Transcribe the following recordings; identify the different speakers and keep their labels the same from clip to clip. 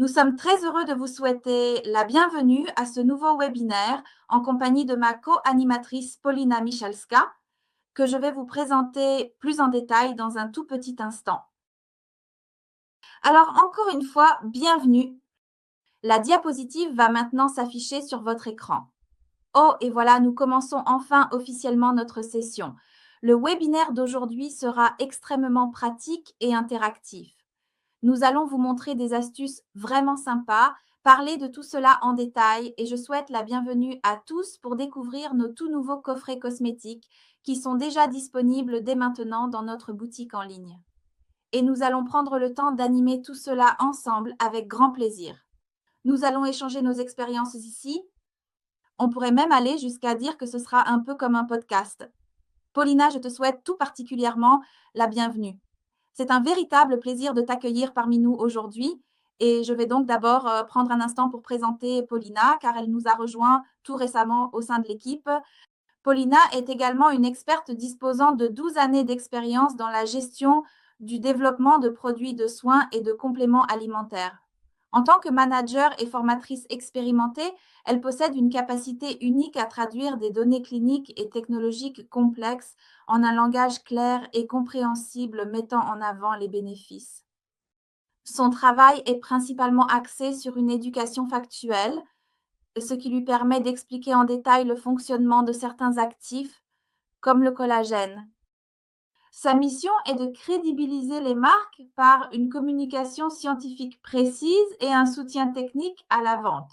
Speaker 1: Nous sommes très heureux de vous souhaiter la bienvenue à ce nouveau webinaire en compagnie de ma co-animatrice Paulina Michalska, que je vais vous présenter plus en détail dans un tout petit instant. Alors, encore une fois, bienvenue. La diapositive va maintenant s'afficher sur votre écran. Oh, et voilà, nous commençons enfin officiellement notre session. Le webinaire d'aujourd'hui sera extrêmement pratique et interactif. Nous allons vous montrer des astuces vraiment sympas, parler de tout cela en détail et je souhaite la bienvenue à tous pour découvrir nos tout nouveaux coffrets cosmétiques qui sont déjà disponibles dès maintenant dans notre boutique en ligne. Et nous allons prendre le temps d'animer tout cela ensemble avec grand plaisir. Nous allons échanger nos expériences ici. On pourrait même aller jusqu'à dire que ce sera un peu comme un podcast. Paulina, je te souhaite tout particulièrement la bienvenue. C'est un véritable plaisir de t'accueillir parmi nous aujourd'hui et je vais donc d'abord prendre un instant pour présenter Paulina car elle nous a rejoint tout récemment au sein de l'équipe. Paulina est également une experte disposant de 12 années d'expérience dans la gestion du développement de produits de soins et de compléments alimentaires. En tant que manager et formatrice expérimentée, elle possède une capacité unique à traduire des données cliniques et technologiques complexes en un langage clair et compréhensible mettant en avant les bénéfices. Son travail est principalement axé sur une éducation factuelle, ce qui lui permet d'expliquer en détail le fonctionnement de certains actifs, comme le collagène. Sa mission est de crédibiliser les marques par une communication scientifique précise et un soutien technique à la vente.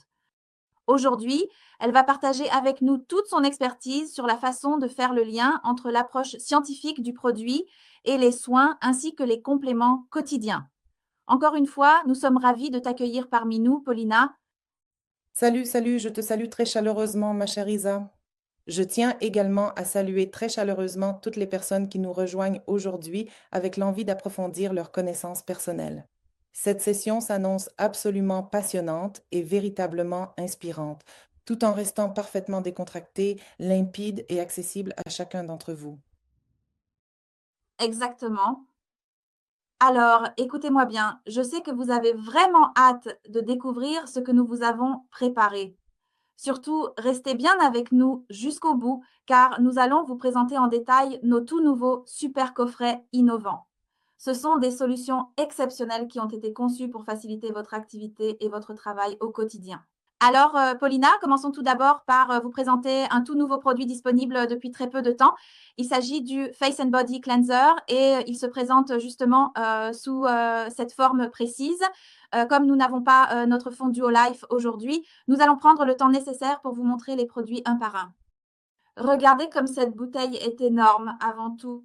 Speaker 1: Aujourd'hui, elle va partager avec nous toute son expertise sur la façon de faire le lien entre l'approche scientifique du produit et les soins ainsi que les compléments quotidiens. Encore une fois, nous sommes ravis de t'accueillir parmi nous, Paulina.
Speaker 2: Salut, salut, je te salue très chaleureusement, ma chère Isa. Je tiens également à saluer très chaleureusement toutes les personnes qui nous rejoignent aujourd'hui avec l'envie d'approfondir leurs connaissances personnelles. Cette session s'annonce absolument passionnante et véritablement inspirante, tout en restant parfaitement décontractée, limpide et accessible à chacun d'entre vous.
Speaker 1: Exactement. Alors, écoutez-moi bien, je sais que vous avez vraiment hâte de découvrir ce que nous vous avons préparé. Surtout, restez bien avec nous jusqu'au bout, car nous allons vous présenter en détail nos tout nouveaux super coffrets innovants. Ce sont des solutions exceptionnelles qui ont été conçues pour faciliter votre activité et votre travail au quotidien. Alors, Paulina, commençons tout d'abord par vous présenter un tout nouveau produit disponible depuis très peu de temps. Il s'agit du Face and Body Cleanser et il se présente justement sous cette forme précise. Comme nous n'avons pas notre fond Duo Life aujourd'hui, nous allons prendre le temps nécessaire pour vous montrer les produits un par un. Regardez comme cette bouteille est énorme avant tout.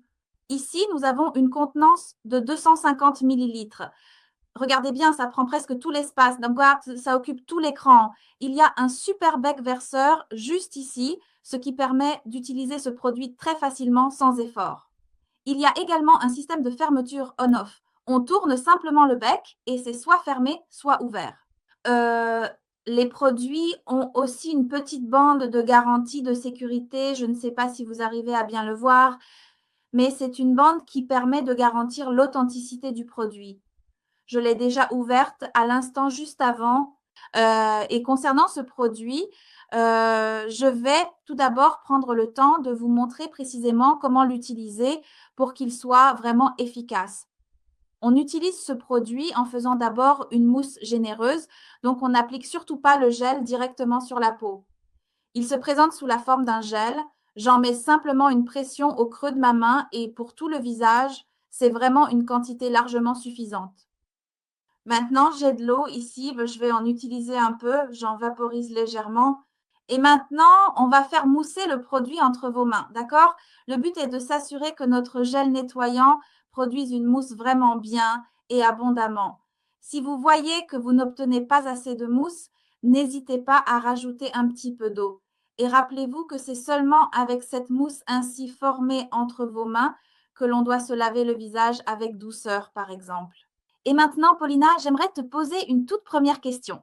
Speaker 1: Ici, nous avons une contenance de 250 millilitres. Regardez bien, ça prend presque tout l'espace, donc ça occupe tout l'écran. Il y a un super bec verseur juste ici, ce qui permet d'utiliser ce produit très facilement sans effort. Il y a également un système de fermeture on-off. On tourne simplement le bec et c'est soit fermé, soit ouvert. Euh, les produits ont aussi une petite bande de garantie de sécurité. Je ne sais pas si vous arrivez à bien le voir, mais c'est une bande qui permet de garantir l'authenticité du produit. Je l'ai déjà ouverte à l'instant juste avant. Et concernant ce produit, je vais tout d'abord prendre le temps de vous montrer précisément comment l'utiliser pour qu'il soit vraiment efficace. On utilise ce produit en faisant d'abord une mousse généreuse, donc on n'applique surtout pas le gel directement sur la peau. Il se présente sous la forme d'un gel. J'en mets simplement une pression au creux de ma main et pour tout le visage, c'est vraiment une quantité largement suffisante. Maintenant, j'ai de l'eau ici, je vais en utiliser un peu, j'en vaporise légèrement. Et maintenant, on va faire mousser le produit entre vos mains, d'accord? Le but est de s'assurer que notre gel nettoyant produise une mousse vraiment bien et abondamment. Si vous voyez que vous n'obtenez pas assez de mousse, n'hésitez pas à rajouter un petit peu d'eau. Et rappelez-vous que c'est seulement avec cette mousse ainsi formée entre vos mains que l'on doit se laver le visage avec douceur, par exemple. Et maintenant, Paulina, j'aimerais te poser une toute première question.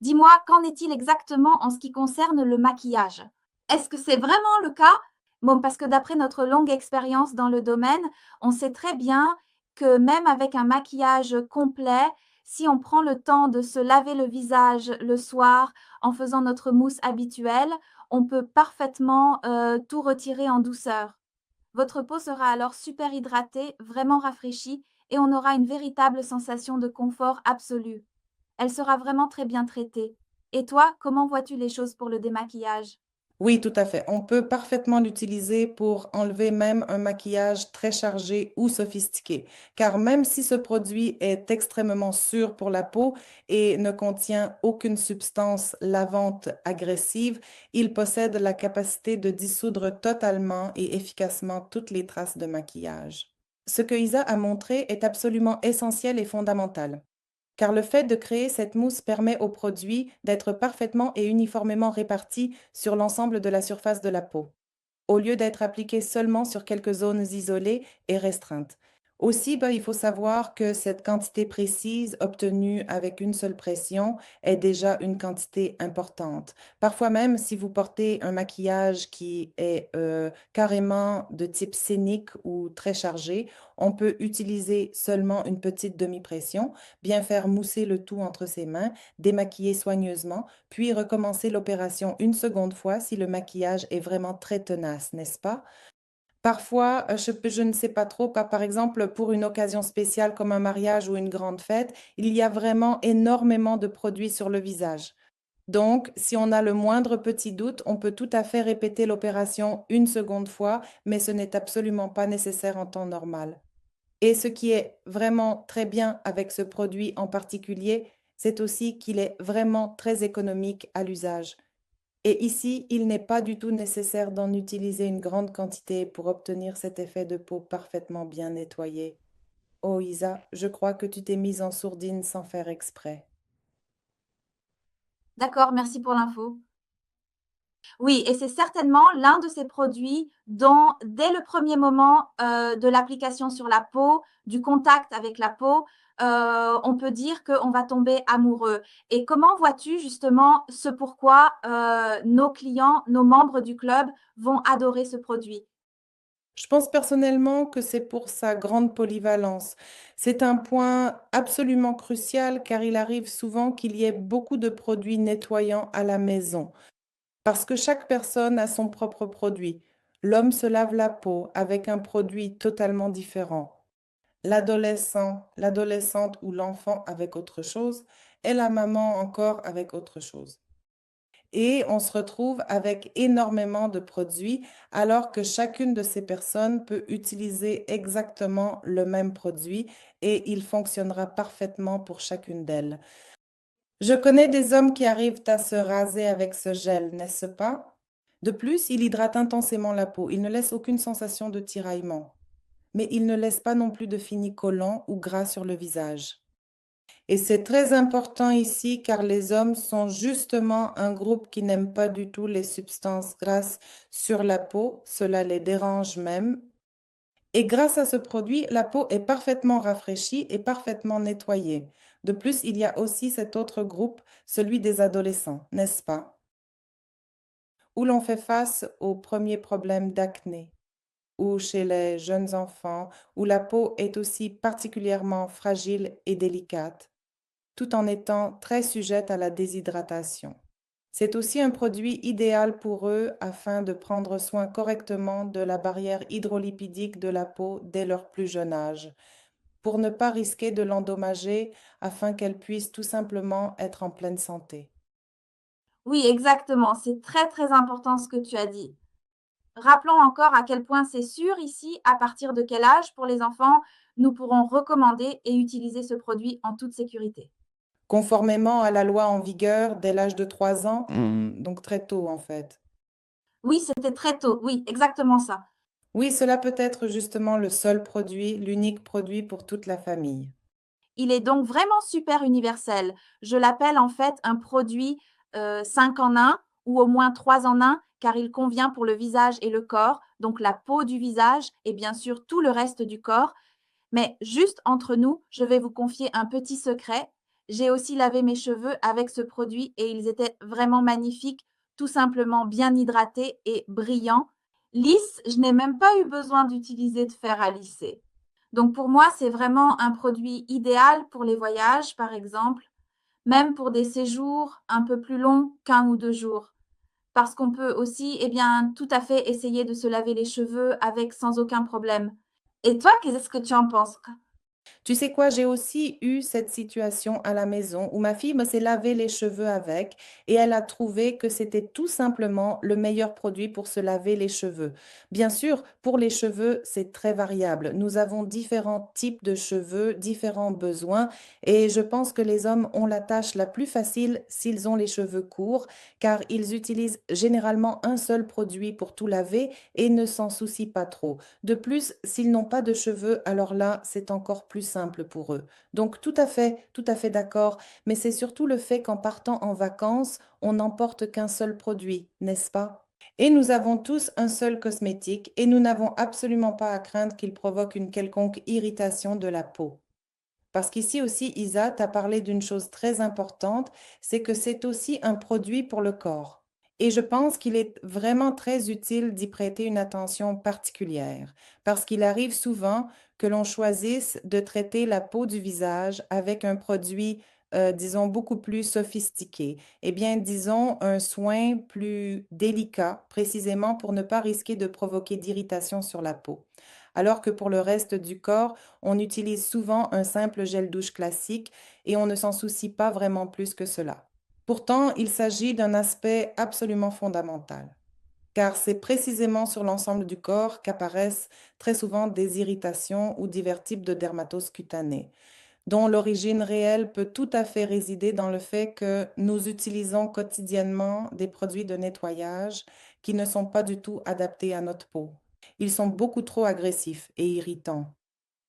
Speaker 1: Dis-moi, qu'en est-il exactement en ce qui concerne le maquillage? Est-ce que c'est vraiment le cas? Bon, parce que d'après notre longue expérience dans le domaine, on sait très bien que même avec un maquillage complet, si on prend le temps de se laver le visage le soir en faisant notre mousse habituelle, on peut parfaitement, tout retirer en douceur. Votre peau sera alors super hydratée, vraiment rafraîchie et on aura une véritable sensation de confort absolu. Elle sera vraiment très bien traitée. Et toi, comment vois-tu les choses pour le démaquillage?
Speaker 2: Oui, tout à fait. On peut parfaitement l'utiliser pour enlever même un maquillage très chargé ou sophistiqué. Car même si ce produit est extrêmement sûr pour la peau et ne contient aucune substance lavante agressive, il possède la capacité de dissoudre totalement et efficacement toutes les traces de maquillage. Ce que Isa a montré est absolument essentiel et fondamental, car le fait de créer cette mousse permet au produit d'être parfaitement et uniformément réparti sur l'ensemble de la surface de la peau, au lieu d'être appliqué seulement sur quelques zones isolées et restreintes. Aussi, il faut savoir que cette quantité précise obtenue avec une seule pression est déjà une quantité importante. Parfois même, si vous portez un maquillage qui est carrément de type scénique ou très chargé, on peut utiliser seulement une petite demi-pression, bien faire mousser le tout entre ses mains, démaquiller soigneusement, puis recommencer l'opération une seconde fois si le maquillage est vraiment très tenace, n'est-ce pas? Parfois, je ne sais pas trop, par exemple, pour une occasion spéciale comme un mariage ou une grande fête, il y a vraiment énormément de produits sur le visage. Donc, si on a le moindre petit doute, on peut tout à fait répéter l'opération une seconde fois, mais ce n'est absolument pas nécessaire en temps normal. Et ce qui est vraiment très bien avec ce produit en particulier, c'est aussi qu'il est vraiment très économique à l'usage. Et ici, il n'est pas du tout nécessaire d'en utiliser une grande quantité pour obtenir cet effet de peau parfaitement bien nettoyé. Oh Isa, je crois que tu t'es mise en sourdine sans faire exprès.
Speaker 1: D'accord, merci pour l'info. Oui, et c'est certainement l'un de ces produits dont, dès le premier moment de l'application sur la peau, du contact avec la peau, on peut dire qu'on va tomber amoureux. Et comment vois-tu justement ce pourquoi nos clients, nos membres du club vont adorer ce produit?
Speaker 2: Je pense personnellement que c'est pour sa grande polyvalence. C'est un point absolument crucial car il arrive souvent qu'il y ait beaucoup de produits nettoyants à la maison. Parce que chaque personne a son propre produit. L'homme se lave la peau avec un produit totalement différent. L'adolescent, l'adolescente ou l'enfant avec autre chose, et la maman encore avec autre chose. Et on se retrouve avec énormément de produits alors que chacune de ces personnes peut utiliser exactement le même produit et il fonctionnera parfaitement pour chacune d'elles. Je connais des hommes qui arrivent à se raser avec ce gel, n'est-ce pas? De plus, il hydrate intensément la peau. Il ne laisse aucune sensation de tiraillement. Mais il ne laisse pas non plus de fini collant ou gras sur le visage. Et c'est très important ici car les hommes sont justement un groupe qui n'aime pas du tout les substances grasses sur la peau. Cela les dérange même. Et grâce à ce produit, la peau est parfaitement rafraîchie et parfaitement nettoyée. De plus, il y a aussi cet autre groupe, celui des adolescents, n'est-ce pas? Où l'on fait face aux premiers problèmes d'acné, ou chez les jeunes enfants, où la peau est aussi particulièrement fragile et délicate, tout en étant très sujette à la déshydratation. C'est aussi un produit idéal pour eux afin de prendre soin correctement de la barrière hydrolipidique de la peau dès leur plus jeune âge, pour ne pas risquer de l'endommager afin qu'elle puisse tout simplement être en pleine santé.
Speaker 1: Oui, exactement. C'est très, très important ce que tu as dit. Rappelons encore à quel point c'est sûr ici, à partir de quel âge pour les enfants nous pourrons recommander et utiliser ce produit en toute sécurité.
Speaker 2: Conformément à la loi en vigueur dès l'âge de 3 ans, donc très tôt en fait.
Speaker 1: Oui, c'était très tôt. Oui, exactement ça.
Speaker 2: Oui, cela peut être justement le seul produit, l'unique produit pour toute la famille.
Speaker 1: Il est donc vraiment super universel. Je l'appelle en fait un produit 5 en un ou au moins 3 en un, car il convient pour le visage et le corps, donc la peau du visage et bien sûr tout le reste du corps. Mais juste entre nous, je vais vous confier un petit secret. J'ai aussi lavé mes cheveux avec ce produit et ils étaient vraiment magnifiques, tout simplement bien hydratés et brillants. Lisse, je n'ai même pas eu besoin d'utiliser de fer à lisser. Donc pour moi, c'est vraiment un produit idéal pour les voyages, par exemple, même pour des séjours un peu plus longs qu'1 ou 2 jours. Parce qu'on peut aussi, eh bien, tout à fait essayer de se laver les cheveux avec sans aucun problème. Et toi, qu'est-ce que tu en penses?
Speaker 2: Tu sais quoi, j'ai aussi eu cette situation à la maison où ma fille me s'est lavé les cheveux avec et elle a trouvé que c'était tout simplement le meilleur produit pour se laver les cheveux. Bien sûr, pour les cheveux, c'est très variable. Nous avons différents types de cheveux, différents besoins et je pense que les hommes ont la tâche la plus facile s'ils ont les cheveux courts car ils utilisent généralement un seul produit pour tout laver et ne s'en soucient pas trop. De plus, s'ils n'ont pas de cheveux, alors là, c'est encore plus simple pour eux. Donc tout à fait d'accord, mais c'est surtout le fait qu'en partant en vacances, on n'emporte qu'un seul produit, n'est-ce pas? Et nous avons tous un seul cosmétique et nous n'avons absolument pas à craindre qu'il provoque une quelconque irritation de la peau. Parce qu'ici aussi, Isa t'a parlé d'une chose très importante, c'est que c'est aussi un produit pour le corps. Et je pense qu'il est vraiment très utile d'y prêter une attention particulière, parce qu'il arrive souvent que l'on choisisse de traiter la peau du visage avec un produit, disons, beaucoup plus sophistiqué. Eh bien, disons, un soin plus délicat, précisément pour ne pas risquer de provoquer d'irritation sur la peau. Alors que pour le reste du corps, on utilise souvent un simple gel douche classique et on ne s'en soucie pas vraiment plus que cela. Pourtant, il s'agit d'un aspect absolument fondamental, car c'est précisément sur l'ensemble du corps qu'apparaissent très souvent des irritations ou divers types de dermatose cutanée, dont l'origine réelle peut tout à fait résider dans le fait que nous utilisons quotidiennement des produits de nettoyage qui ne sont pas du tout adaptés à notre peau. Ils sont beaucoup trop agressifs et irritants.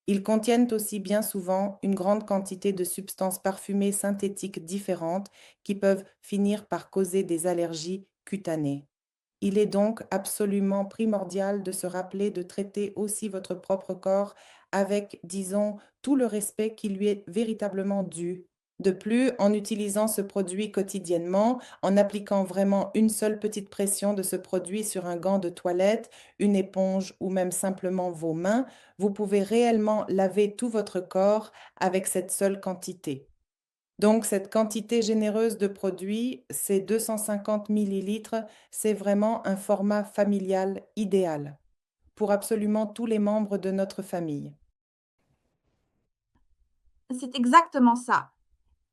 Speaker 2: Ils contiennent aussi bien souvent une grande quantité de substances parfumées synthétiques différentes qui peuvent finir par causer des allergies cutanées. Il est donc absolument primordial de se rappeler de traiter aussi votre propre corps avec, disons, tout le respect qui lui est véritablement dû. De plus, en utilisant ce produit quotidiennement, en appliquant vraiment une seule petite pression de ce produit sur un gant de toilette, une éponge ou même simplement vos mains, vous pouvez réellement laver tout votre corps avec cette seule quantité. Donc cette quantité généreuse de produits, ces 250 millilitres, c'est vraiment un format familial idéal pour absolument tous les membres de notre famille.
Speaker 1: C'est exactement ça.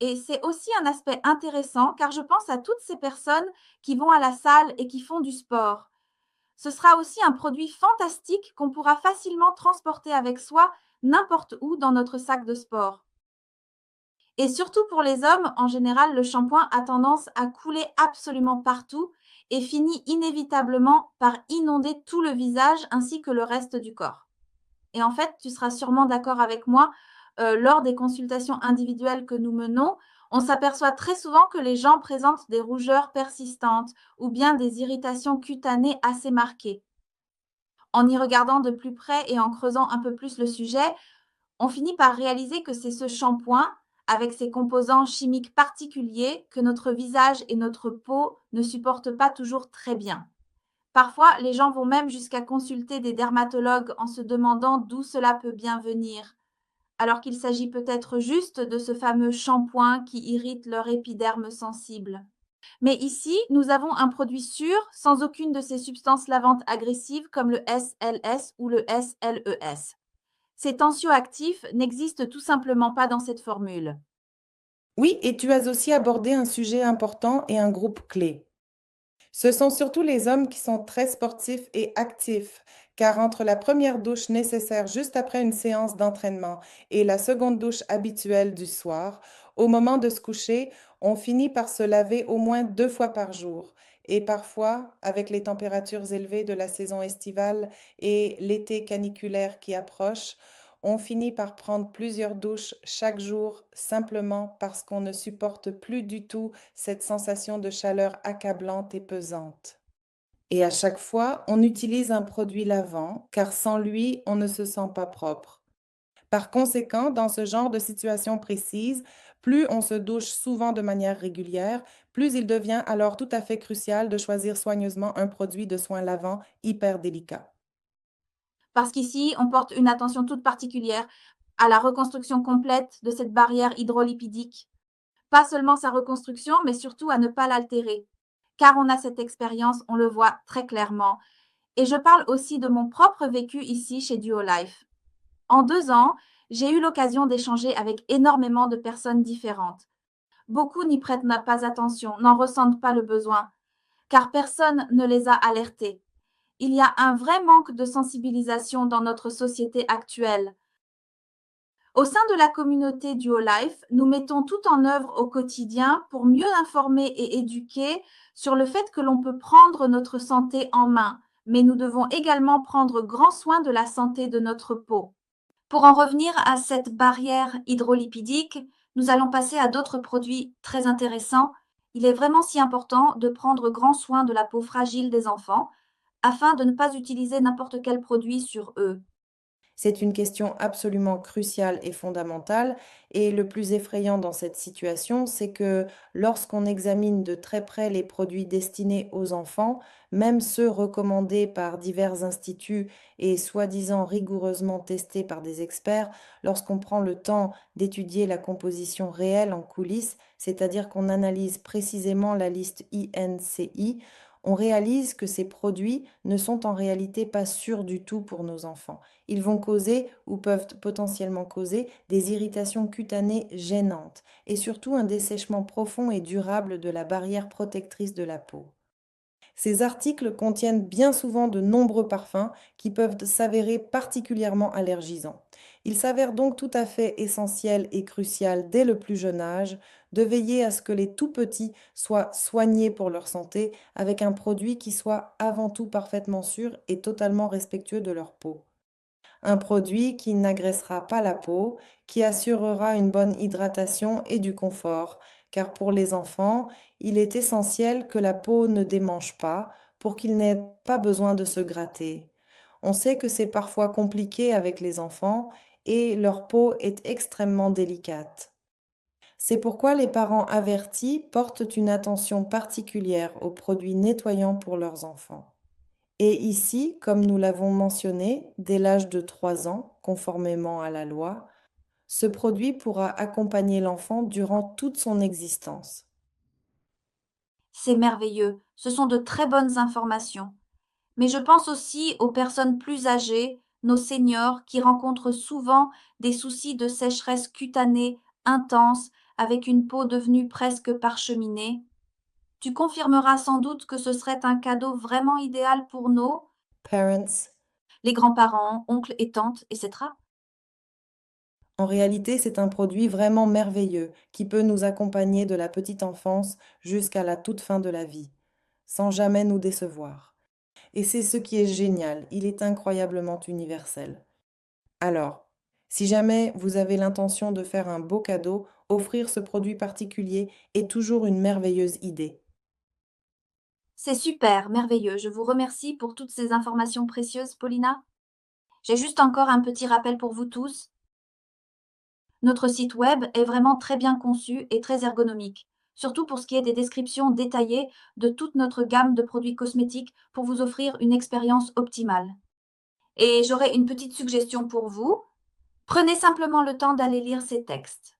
Speaker 1: Et c'est aussi un aspect intéressant car je pense à toutes ces personnes qui vont à la salle et qui font du sport. Ce sera aussi un produit fantastique qu'on pourra facilement transporter avec soi n'importe où dans notre sac de sport. Et surtout pour les hommes, en général, le shampoing a tendance à couler absolument partout et finit inévitablement par inonder tout le visage ainsi que le reste du corps. Et en fait, tu seras sûrement d'accord avec moi, lors des consultations individuelles que nous menons, on s'aperçoit très souvent que les gens présentent des rougeurs persistantes ou bien des irritations cutanées assez marquées. En y regardant de plus près et en creusant un peu plus le sujet, on finit par réaliser que c'est ce shampoing, avec ses composants chimiques particuliers, que notre visage et notre peau ne supportent pas toujours très bien. Parfois, les gens vont même jusqu'à consulter des dermatologues en se demandant d'où cela peut bien venir, alors qu'il s'agit peut-être juste de ce fameux shampoing qui irrite leur épiderme sensible. Mais ici, nous avons un produit sûr, sans aucune de ces substances lavantes agressives comme le SLS ou le SLES. Ces tensioactifs n'existent tout simplement pas dans cette formule.
Speaker 2: Oui, et tu as aussi abordé un sujet important et un groupe clé. Ce sont surtout les hommes qui sont très sportifs et actifs, car entre la première douche nécessaire juste après une séance d'entraînement et la seconde douche habituelle du soir, au moment de se coucher, on finit par se laver au moins 2 fois par jour. Et parfois, avec les températures élevées de la saison estivale et l'été caniculaire qui approche, on finit par prendre plusieurs douches chaque jour simplement parce qu'on ne supporte plus du tout cette sensation de chaleur accablante et pesante. Et à chaque fois, on utilise un produit lavant, car sans lui, on ne se sent pas propre. Par conséquent, dans ce genre de situation précise, plus on se douche souvent de manière régulière, plus il devient alors tout à fait crucial de choisir soigneusement un produit de soin lavant hyper délicat.
Speaker 1: parce qu'ici, on porte une attention toute particulière à la reconstruction complète de cette barrière hydrolipidique. Pas seulement sa reconstruction, mais surtout à ne pas l'altérer. Car on a cette expérience, on le voit très clairement. Et je parle aussi de mon propre vécu ici chez Duolife. En 2 ans, j'ai eu l'occasion d'échanger avec énormément de personnes différentes. Beaucoup n'y prêtent pas attention, n'en ressentent pas le besoin, car personne ne les a alertés. Il y a un vrai manque de sensibilisation dans notre société actuelle. Au sein de la communauté Duolife, nous mettons tout en œuvre au quotidien pour mieux informer et éduquer sur le fait que l'on peut prendre notre santé en main, mais nous devons également prendre grand soin de la santé de notre peau. Pour en revenir à cette barrière hydrolipidique, nous allons passer à d'autres produits très intéressants. Il est vraiment si important de prendre grand soin de la peau fragile des enfants afin de ne pas utiliser n'importe quel produit sur eux.
Speaker 2: C'est une question absolument cruciale et fondamentale. Et le plus effrayant dans cette situation, c'est que lorsqu'on examine de très près les produits destinés aux enfants, même ceux recommandés par divers instituts et soi-disant rigoureusement testés par des experts, lorsqu'on prend le temps d'étudier la composition réelle en coulisses, c'est-à-dire qu'on analyse précisément la liste INCI, on réalise que ces produits ne sont en réalité pas sûrs du tout pour nos enfants. Ils vont causer ou peuvent potentiellement causer des irritations cutanées gênantes et surtout un dessèchement profond et durable de la barrière protectrice de la peau. Ces articles contiennent bien souvent de nombreux parfums qui peuvent s'avérer particulièrement allergisants. Il s'avère donc tout à fait essentiel et crucial dès le plus jeune âge de veiller à ce que les tout petits soient soignés pour leur santé avec un produit qui soit avant tout parfaitement sûr et totalement respectueux de leur peau. Un produit qui n'agressera pas la peau, qui assurera une bonne hydratation et du confort, car pour les enfants, il est essentiel que la peau ne démange pas pour qu'ils n'aient pas besoin de se gratter. On sait que c'est parfois compliqué avec les enfants et leur peau est extrêmement délicate. C'est pourquoi les parents avertis portent une attention particulière aux produits nettoyants pour leurs enfants. Et ici, comme nous l'avons mentionné, dès l'âge de 3 ans, conformément à la loi, ce produit pourra accompagner l'enfant durant toute son existence.
Speaker 1: C'est merveilleux, ce sont de très bonnes informations. Mais je pense aussi aux personnes plus âgées, nos seniors, qui rencontrent souvent des soucis de sécheresse cutanée intense, avec une peau devenue presque parcheminée. Tu confirmeras sans doute que ce serait un cadeau vraiment idéal pour
Speaker 2: Parents,
Speaker 1: les grands-parents, oncles et tantes, etc.
Speaker 2: en réalité, c'est un produit vraiment merveilleux qui peut nous accompagner de la petite enfance jusqu'à la toute fin de la vie, sans jamais nous décevoir. Et c'est ce qui est génial, il est incroyablement universel. Alors, si jamais vous avez l'intention de faire un beau cadeau, offrir ce produit particulier est toujours une merveilleuse idée.
Speaker 1: C'est super, merveilleux. Je vous remercie pour toutes ces informations précieuses, Paulina. J'ai juste encore un petit rappel pour vous tous. Notre site web est vraiment très bien conçu et très ergonomique, surtout pour ce qui est des descriptions détaillées de toute notre gamme de produits cosmétiques pour vous offrir une expérience optimale. Et j'aurais une petite suggestion pour vous. Prenez simplement le temps d'aller lire ces textes.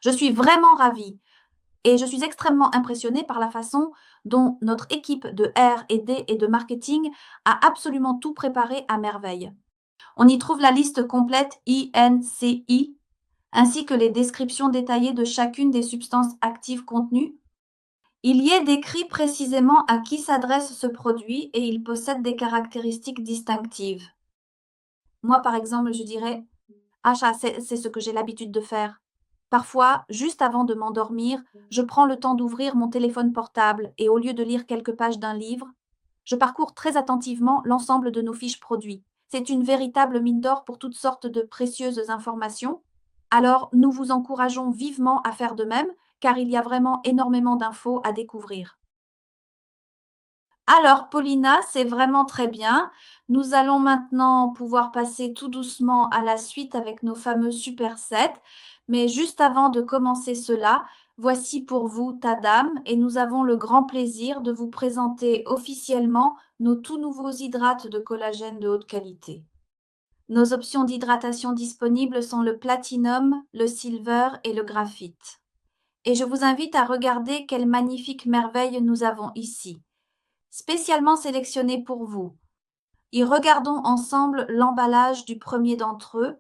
Speaker 1: Je suis vraiment ravie et je suis extrêmement impressionnée par la façon dont notre équipe de R&D et de marketing a absolument tout préparé à merveille. On y trouve la liste complète INCI ainsi que les descriptions détaillées de chacune des substances actives contenues. Il y est décrit précisément à qui s'adresse ce produit et il possède des caractéristiques distinctives. Moi, par exemple, je dirais, ah, ça, c'est ce que j'ai l'habitude de faire. Parfois, juste avant de m'endormir, je prends le temps d'ouvrir mon téléphone portable et au lieu de lire quelques pages d'un livre, je parcours très attentivement l'ensemble de nos fiches produits. C'est une véritable mine d'or pour toutes sortes de précieuses informations. Alors, nous vous encourageons vivement à faire de même, car il y a vraiment énormément d'infos à découvrir. Alors, Paulina, c'est vraiment très bien. Nous allons maintenant pouvoir passer tout doucement à la suite avec nos fameux supersets. Mais juste avant de commencer cela, voici pour vous ta dame et nous avons le grand plaisir de vous présenter officiellement nos tout nouveaux hydrates de collagène de haute qualité. Nos options d'hydratation disponibles sont le platinum, le silver et le graphite. Et je vous invite à regarder quelles magnifiques merveilles nous avons ici, spécialement sélectionnées pour vous. Et regardons ensemble l'emballage du premier d'entre eux.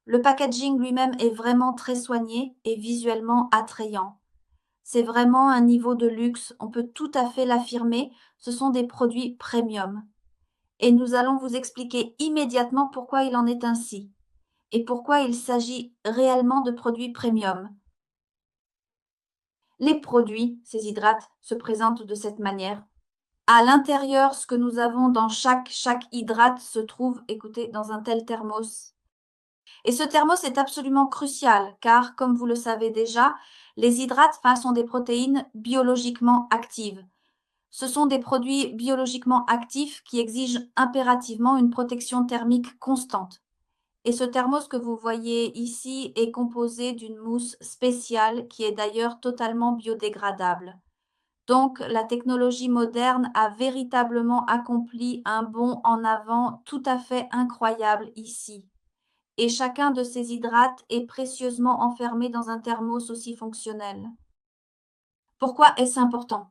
Speaker 1: Le packaging lui-même est vraiment très soigné et visuellement attrayant. C'est vraiment un niveau de luxe, on peut tout à fait l'affirmer, ce sont des produits premium. Et nous allons vous expliquer immédiatement pourquoi il en est ainsi et pourquoi il s'agit réellement de produits premium. Les produits, ces hydrates, se présentent de cette manière. À l'intérieur, ce que nous avons dans chaque hydrate se trouve, écoutez, dans un tel thermos. Et ce thermos est absolument crucial car, comme vous le savez déjà, les hydrates sont des protéines biologiquement actives. Ce sont des produits biologiquement actifs qui exigent impérativement une protection thermique constante. Et ce thermos que vous voyez ici est composé d'une mousse spéciale qui est d'ailleurs totalement biodégradable. Donc, la technologie moderne a véritablement accompli un bond en avant tout à fait incroyable ici. Et chacun de ces hydrates est précieusement enfermé dans un thermos aussi fonctionnel. Pourquoi est-ce important?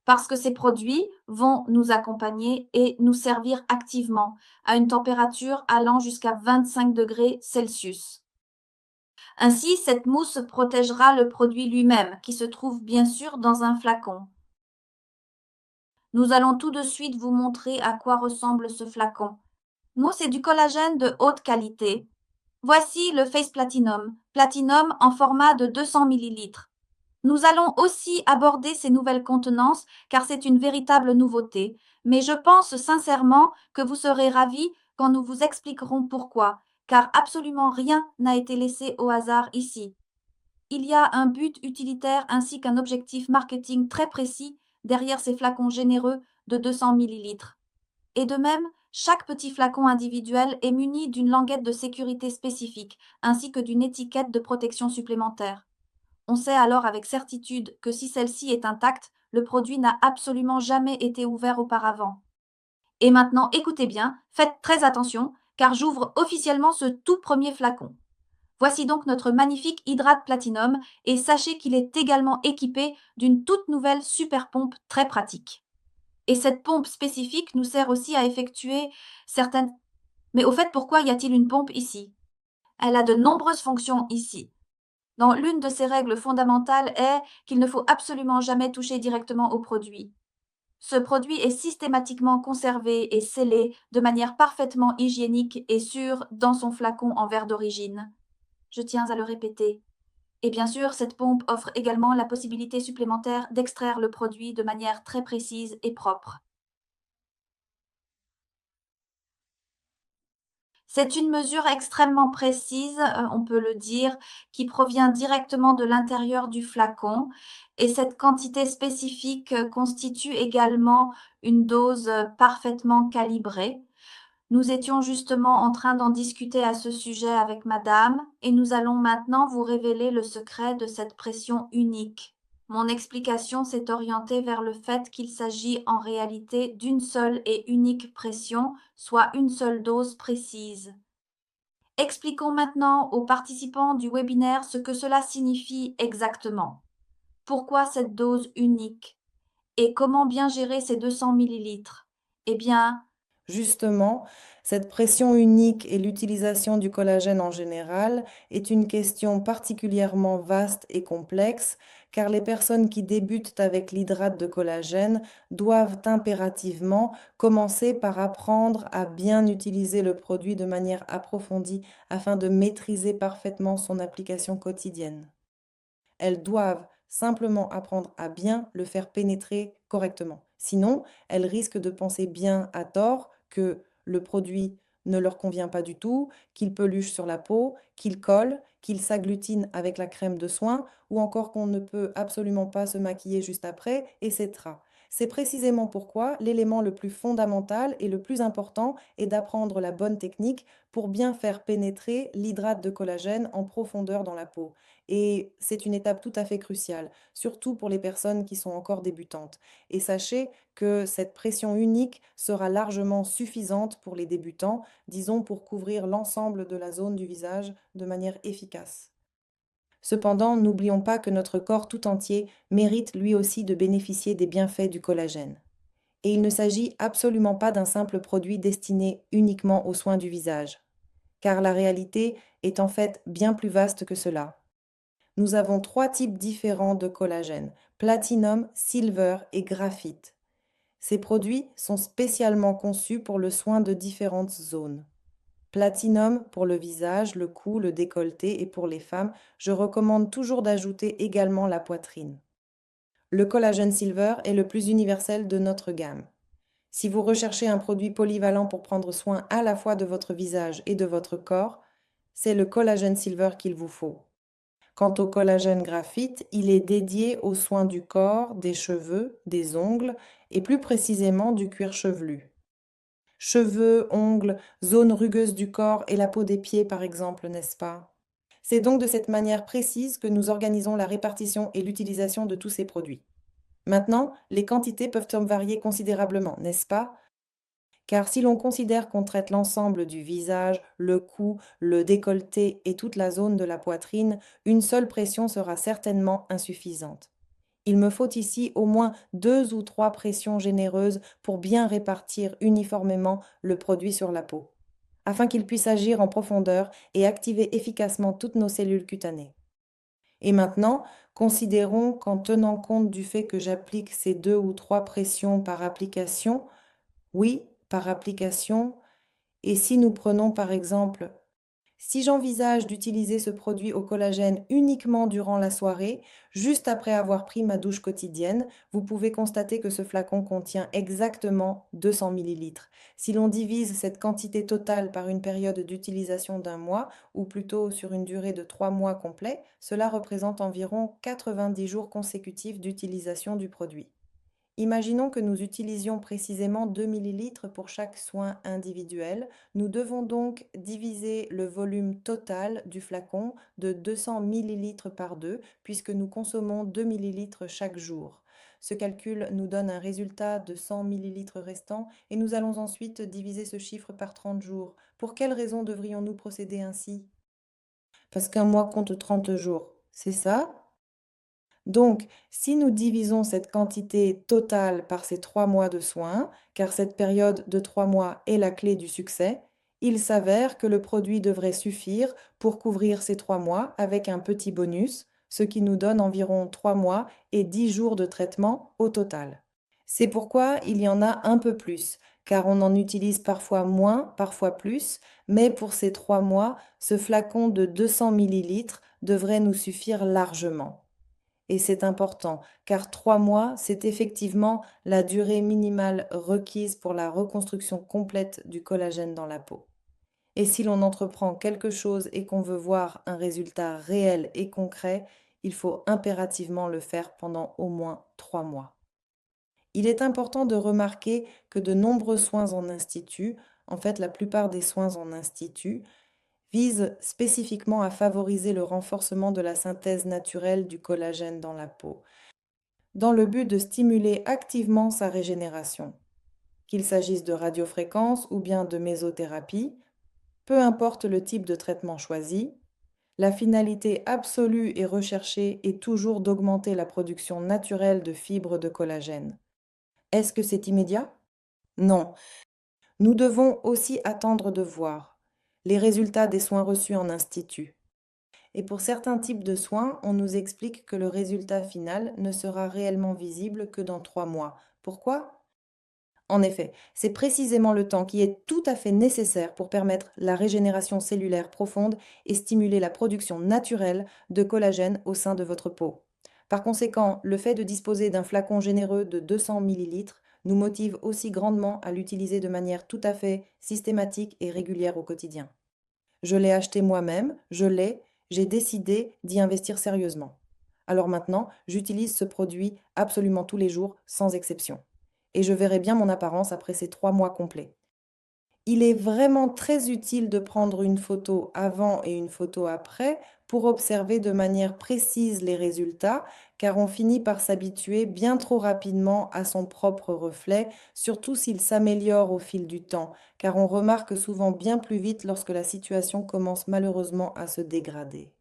Speaker 1: Parce que ces produits vont nous accompagner et nous servir activement à une température allant jusqu'à 25 degrés Celsius. Ainsi, cette mousse protégera le produit lui-même, qui se trouve bien sûr dans un flacon. Nous allons tout de suite vous montrer à quoi ressemble ce flacon. Nous, c'est du collagène de haute qualité. Voici le Face Platinum, Platinum en format de 200 millilitres. Nous allons aussi aborder ces nouvelles contenances car c'est une véritable nouveauté, mais je pense sincèrement que vous serez ravis quand nous vous expliquerons pourquoi, car absolument rien n'a été laissé au hasard ici. Il y a un but utilitaire ainsi qu'un objectif marketing très précis derrière ces flacons généreux de 200 millilitres. Et de même, chaque petit flacon individuel est muni d'une languette de sécurité spécifique ainsi que d'une étiquette de protection supplémentaire. On sait alors avec certitude que si celle-ci est intacte, le produit n'a absolument jamais été ouvert auparavant. Et maintenant, écoutez bien, faites très attention, car j'ouvre officiellement ce tout premier flacon. Voici donc notre magnifique hydrate platinum, et sachez qu'il est également équipé d'une toute nouvelle super pompe très pratique. Et cette pompe spécifique nous sert aussi à effectuer certaines... Mais au fait, pourquoi y a-t-il une pompe ici? Elle a de nombreuses fonctions ici. L'une de ces règles fondamentales est qu'il ne faut absolument jamais toucher directement au produit. Ce produit est systématiquement conservé et scellé de manière parfaitement hygiénique et sûre dans son flacon en verre d'origine. Je tiens à le répéter. Et bien sûr, cette pompe offre également la possibilité supplémentaire d'extraire le produit de manière très précise et propre. C'est une mesure extrêmement précise, on peut le dire, qui provient directement de l'intérieur du flacon et cette quantité spécifique, constitue également une dose, parfaitement calibrée. Nous étions justement en train d'en discuter à ce sujet avec madame et nous allons maintenant vous révéler le secret de cette pression unique. Mon explication s'est orientée vers le fait qu'il s'agit en réalité d'une seule et unique pression, soit une seule dose précise. Expliquons maintenant aux participants du webinaire ce que cela signifie exactement. Pourquoi cette dose unique? Et comment bien gérer ces 200 millilitres? Eh bien,
Speaker 2: Justement, cette pression unique et l'utilisation du collagène en général est une question particulièrement vaste et complexe car les personnes qui débutent avec l'hydrate de collagène doivent impérativement commencer par apprendre à bien utiliser le produit de manière approfondie afin de maîtriser parfaitement son application quotidienne. Elles doivent simplement apprendre à bien le faire pénétrer correctement. Sinon, elles risquent de penser bien à tort que le produit ne leur convient pas du tout, qu'il peluche sur la peau, qu'il colle, qu'il s'agglutine avec la crème de soin ou encore qu'on ne peut absolument pas se maquiller juste après, etc. C'est précisément pourquoi l'élément le plus fondamental et le plus important est d'apprendre la bonne technique pour bien faire pénétrer l'hydrate de collagène en profondeur dans la peau. Et c'est une étape tout à fait cruciale, surtout pour les personnes qui sont encore débutantes. Et sachez que cette pression unique sera largement suffisante pour les débutants, disons pour couvrir l'ensemble de la zone du visage de manière efficace. Cependant, n'oublions pas que notre corps tout entier mérite lui aussi de bénéficier des bienfaits du collagène. Et il ne s'agit absolument pas d'un simple produit destiné uniquement aux soins du visage, car la réalité est en fait bien plus vaste que cela. Nous avons trois types différents de collagène: platinum, silver et graphite. Ces produits sont spécialement conçus pour le soin de différentes zones. Platinum pour le visage, le cou, le décolleté, et pour les femmes, je recommande toujours d'ajouter également la poitrine. Le collagène silver est le plus universel de notre gamme. Si vous recherchez un produit polyvalent pour prendre soin à la fois de votre visage et de votre corps, c'est le collagène silver qu'il vous faut. Quant au collagène graphite, il est dédié aux soins du corps, des cheveux, des ongles et plus précisément du cuir chevelu. Cheveux, ongles, zones rugueuses du corps et la peau des pieds par exemple, n'est-ce pas? C'est donc de cette manière précise que nous organisons la répartition et l'utilisation de tous ces produits. Maintenant, les quantités peuvent varier considérablement, n'est-ce pas? Car si l'on considère qu'on traite l'ensemble du visage, le cou, le décolleté et toute la zone de la poitrine, une seule pression sera certainement insuffisante. Il me faut ici au moins 2 ou 3 pressions généreuses pour bien répartir uniformément le produit sur la peau, afin qu'il puisse agir en profondeur et activer efficacement toutes nos cellules cutanées. Et maintenant, considérons qu'en tenant compte du fait que j'applique ces 2 ou 3 pressions par application, oui, par application, et si nous prenons par exemple, si j'envisage d'utiliser ce produit au collagène uniquement durant la soirée, juste après avoir pris ma douche quotidienne, vous pouvez constater que ce flacon contient exactement 200 millilitres. Si l'on divise cette quantité totale par une période d'utilisation d'un mois, ou plutôt sur une durée de 3 mois complets, cela représente environ 90 jours consécutifs d'utilisation du produit. Imaginons que nous utilisions précisément 2 millilitres pour chaque soin individuel. Nous devons donc diviser le volume total du flacon de 200 millilitres par 2, puisque nous consommons 2 millilitres chaque jour. Ce calcul nous donne un résultat de 100 millilitres restants et nous allons ensuite diviser ce chiffre par 30 jours. Pour quelle raison devrions-nous procéder ainsi? Parce qu'un mois compte 30 jours, c'est ça? Donc, si nous divisons cette quantité totale par ces 3 mois de soins, car cette période de 3 mois est la clé du succès, il s'avère que le produit devrait suffire pour couvrir ces 3 mois avec un petit bonus, ce qui nous donne environ 3 mois et 10 jours de traitement au total. C'est pourquoi il y en a un peu plus, car on en utilise parfois moins, parfois plus, mais pour ces 3 mois, ce flacon de 200 millilitres devrait nous suffire largement. Et c'est important, car 3 mois, c'est effectivement la durée minimale requise pour la reconstruction complète du collagène dans la peau. Et si l'on entreprend quelque chose et qu'on veut voir un résultat réel et concret, il faut impérativement le faire pendant au moins 3 mois. Il est important de remarquer que de nombreux soins en institut, en fait la plupart des soins en institut, vise spécifiquement à favoriser le renforcement de la synthèse naturelle du collagène dans la peau, dans le but de stimuler activement sa régénération. Qu'il s'agisse de radiofréquence ou bien de mésothérapie, peu importe le type de traitement choisi, la finalité absolue et recherchée est toujours d'augmenter la production naturelle de fibres de collagène. Est-ce que c'est immédiat? Non. Nous devons aussi attendre de voir les résultats des soins reçus en institut. Et pour certains types de soins, on nous explique que le résultat final ne sera réellement visible que dans 3 mois. Pourquoi? En effet, c'est précisément le temps qui est tout à fait nécessaire pour permettre la régénération cellulaire profonde et stimuler la production naturelle de collagène au sein de votre peau. Par conséquent, le fait de disposer d'un flacon généreux de 200 millilitres nous motive aussi grandement à l'utiliser de manière tout à fait systématique et régulière au quotidien. Je l'ai acheté moi-même, j'ai décidé d'y investir sérieusement. Alors maintenant, j'utilise ce produit absolument tous les jours, sans exception. Et je verrai bien mon apparence après ces 3 mois complets. Il est vraiment très utile de prendre une photo avant et une photo après pour observer de manière précise les résultats, car on finit par s'habituer bien trop rapidement à son propre reflet, surtout s'il s'améliore au fil du temps, car on remarque souvent bien plus vite lorsque la situation commence malheureusement à se dégrader.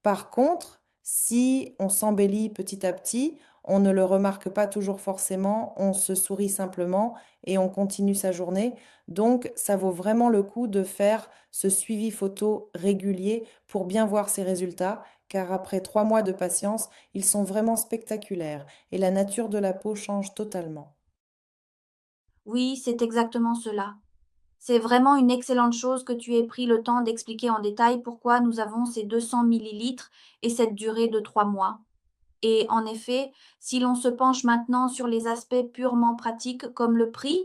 Speaker 2: Par contre, si on s'embellit petit à petit, on ne le remarque pas toujours forcément, on se sourit simplement et on continue sa journée. Donc, ça vaut vraiment le coup de faire ce suivi photo régulier pour bien voir ses résultats, car après 3 mois de patience, ils sont vraiment spectaculaires et la nature de la peau change totalement.
Speaker 1: Oui, c'est exactement cela. C'est vraiment une excellente chose que tu aies pris le temps d'expliquer en détail pourquoi nous avons ces 200 millilitres et cette durée de 3 mois. Et en effet, si l'on se penche maintenant sur les aspects purement pratiques comme le prix,